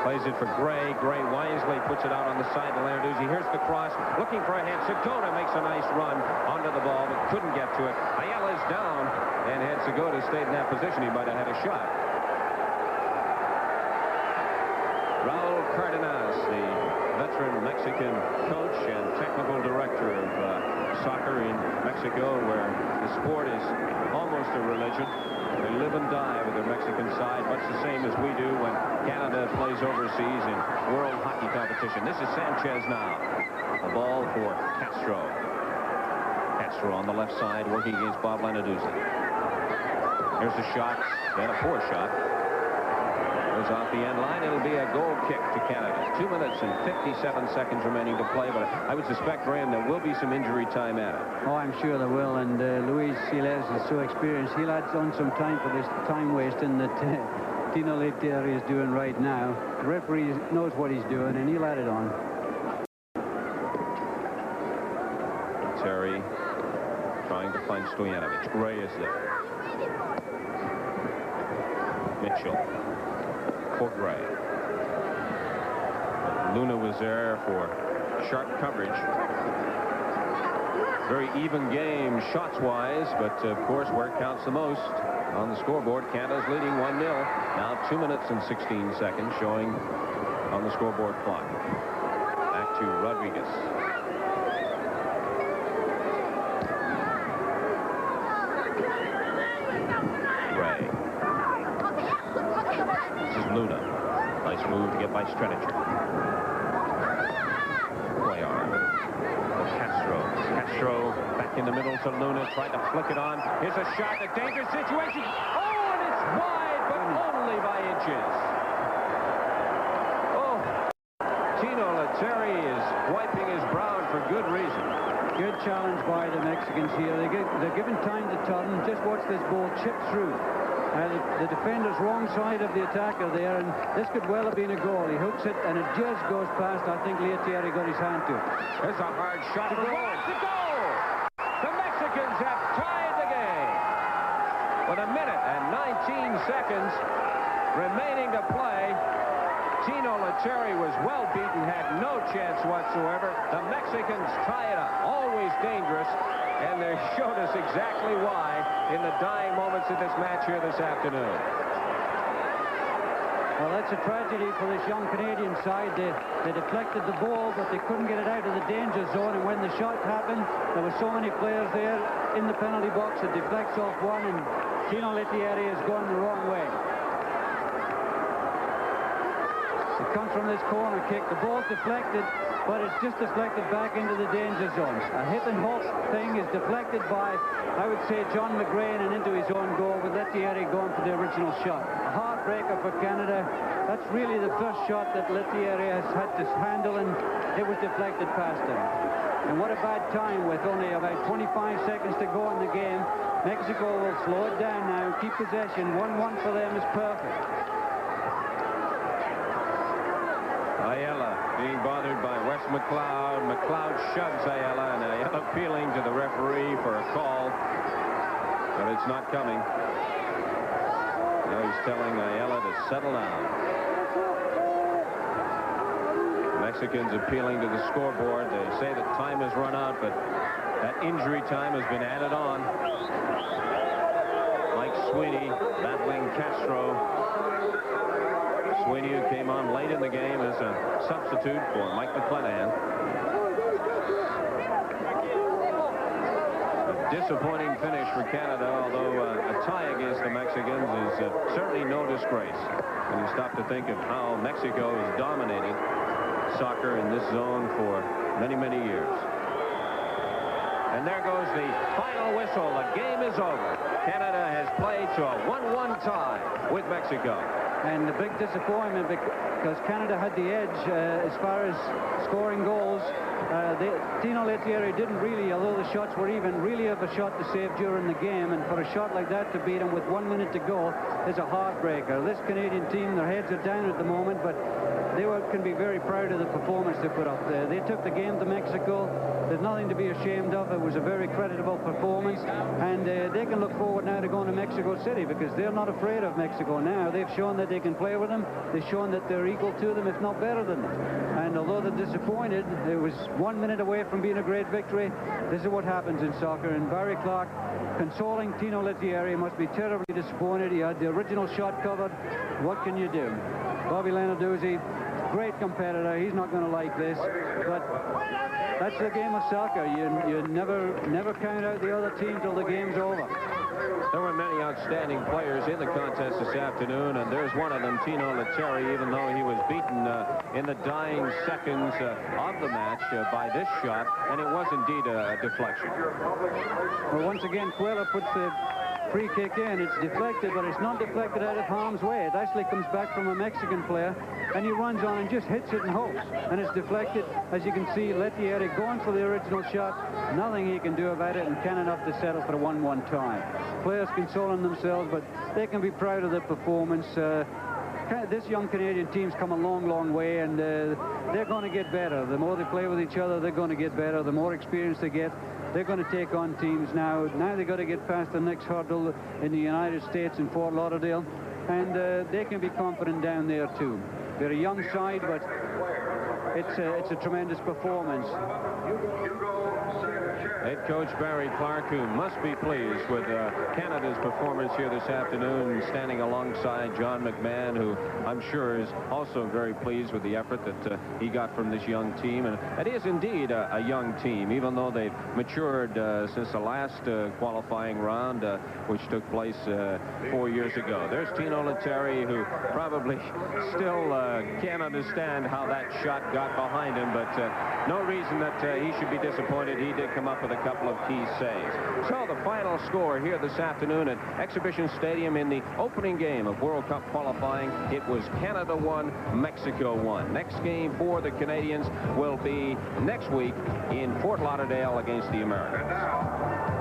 A: Plays it for Gray. Gray wisely puts it out on the side to Lenarduzzi. Here's the cross. Looking for a head. Segota makes a nice run onto the ball, but couldn't get to it. Ayala's down, and had Segota stayed in that position, he might have had a shot. Raul Cardenas, the veteran Mexican coach and technical director of soccer in Mexico, where the sport is almost a religion. They live and die with the Mexican side, much the same as we do when Canada plays overseas in world hockey competition. This is Sanchez now. The ball for Castro. Castro on the left side working against Bob Lenaduzzi. Here's a shot, then a poor shot. Goes off the end line. It'll be a goal kick to Canada. 2 minutes and 57 seconds remaining to play, but I would suspect, Graham, there will be some injury time added.
B: Oh, I'm sure there will, and Luis Siles is so experienced. He'll add on some time for this time wasting that Tino Lettieri is doing right now. The referee knows what he's doing, and he'll add it on.
A: Terry trying to find Stojanovic. Gray is there. Mitchell for Gray. Luna was there for sharp coverage. Very even game shots-wise, but of course where it counts the most on the scoreboard, Canada's leading 1-0. Now 2 minutes and 16 seconds showing on the scoreboard clock. Back to Rodriguez. Luna. Nice move to get by Strenicher. Play arm. Castro. Castro back in the middle to Luna. Tried to flick it on. Here's a shot. A dangerous situation. Oh, and it's wide, but only by inches. Oh. Tino Lettieri is wiping his brow for good reason.
B: Good challenge by the Mexicans here. They're given time to turn. Just watch this ball chip through. The defender's wrong side of the attacker there, and this could well have been a goal. He hooks it, and it just goes past. I think Lettieri got his hand to it.
A: There's a hard shot. It's a goal! The Mexicans have tied the game. With 1 minute and 19 seconds remaining to play, Tino Lettieri was well beaten, had no chance whatsoever. The Mexicans tie it up. Always dangerous. And they showed us exactly why in the dying moments of this match here this afternoon.
B: Well, that's a tragedy for this young Canadian side. They deflected the ball, but they couldn't get it out of the danger zone. And when the shot happened, there were so many players there in the penalty box. It deflects off one, and Tino Lettieri has gone the wrong way. It comes from this corner kick. The ball's deflected, but it's just deflected back into the danger zone. A hit and hope thing is deflected by, I would say, John McGrain and into his own goal, with Lettieri going for the original shot. A heartbreaker for Canada. That's really the first shot that Lettieri has had to handle, and it was deflected past him. And what a bad time with only about 25 seconds to go in the game. Mexico will slow it down now, keep possession. 1-1 for them is perfect.
A: Ayala being bothered by Wes McLeod. McLeod shoves Ayala, and Ayala appealing to the referee for a call, but it's not coming. Now he's telling Ayala to settle down. The Mexicans appealing to the scoreboard. They say that time has run out, but that injury time has been added on. Mike Sweeney battling Castro. Sweeney, who came on late in the game as a substitute for Mike McClanahan. A disappointing finish for Canada, although a tie against the Mexicans is certainly no disgrace. When you stop to think of how Mexico has dominated soccer in this zone for many, many years. And there goes the final whistle. The game is over. Canada has played to a 1-1 tie with Mexico.
B: And the big disappointment, because Canada had the edge as far as scoring goals. Tino Lettieri didn't really, although the shots were even, really have a shot to save during the game. And for a shot like that to beat him with 1 minute to go is a heartbreaker. This Canadian team, their heads are down at the moment, but they can be very proud of the performance they put up there. They took the game to Mexico. There's nothing to be ashamed of. It was a very creditable performance, and they can look forward now to going to Mexico City, because they're not afraid of Mexico now. They've shown that they can play with them. They've shown that they're equal to them, if not better than them. And although they're disappointed, it was 1 minute away from being a great victory. This is what happens in soccer. And Barry Clark consoling Tino Lettieri must be terribly disappointed. He had the original shot covered. What can you do? Bobby Lenaduzzi, great competitor. He's not going to like this, but that's the game of soccer. You never count out the other team till the game's over.
A: There were many outstanding players in the contest this afternoon, and there's one of them, Tino Lettieri, even though he was beaten in the dying seconds of the match by this shot, and it was indeed a deflection.
B: Well, once again, Cuellar puts the free kick in. It's deflected, but it's not deflected out of harm's way. It actually comes back from a Mexican player, and he runs on and just hits it and hopes. And it's deflected. As you can see, Lettieri going for the original shot. Nothing he can do about it, and can enough to settle for a 1-1 tie. Players consoling themselves, but they can be proud of their performance. This young Canadian team's come a long, long way, and they're going to get better. The more they play with each other, they're going to get better. The more experience they get, they're going to take on teams now. Now they've got to get past the next hurdle in the United States in Fort Lauderdale, and they can be confident down there too. They're a young side, but it's a tremendous performance.
A: Head coach Barry Clark, who must be pleased with Canada's performance here this afternoon, standing alongside John McMahon, who I'm sure is also very pleased with the effort that he got from this young team. And it is indeed a young team, even though they've matured since the last qualifying round, which took place 4 years ago. There's Tino Lettieri, who probably still can't understand how that shot got behind him, but no reason that he should be disappointed. He did come up with a couple of key saves. So the final score here this afternoon at Exhibition Stadium in the opening game of World Cup qualifying, it was Canada 1, Mexico 1. Next game for the Canadians will be next week in Fort Lauderdale against the Americans.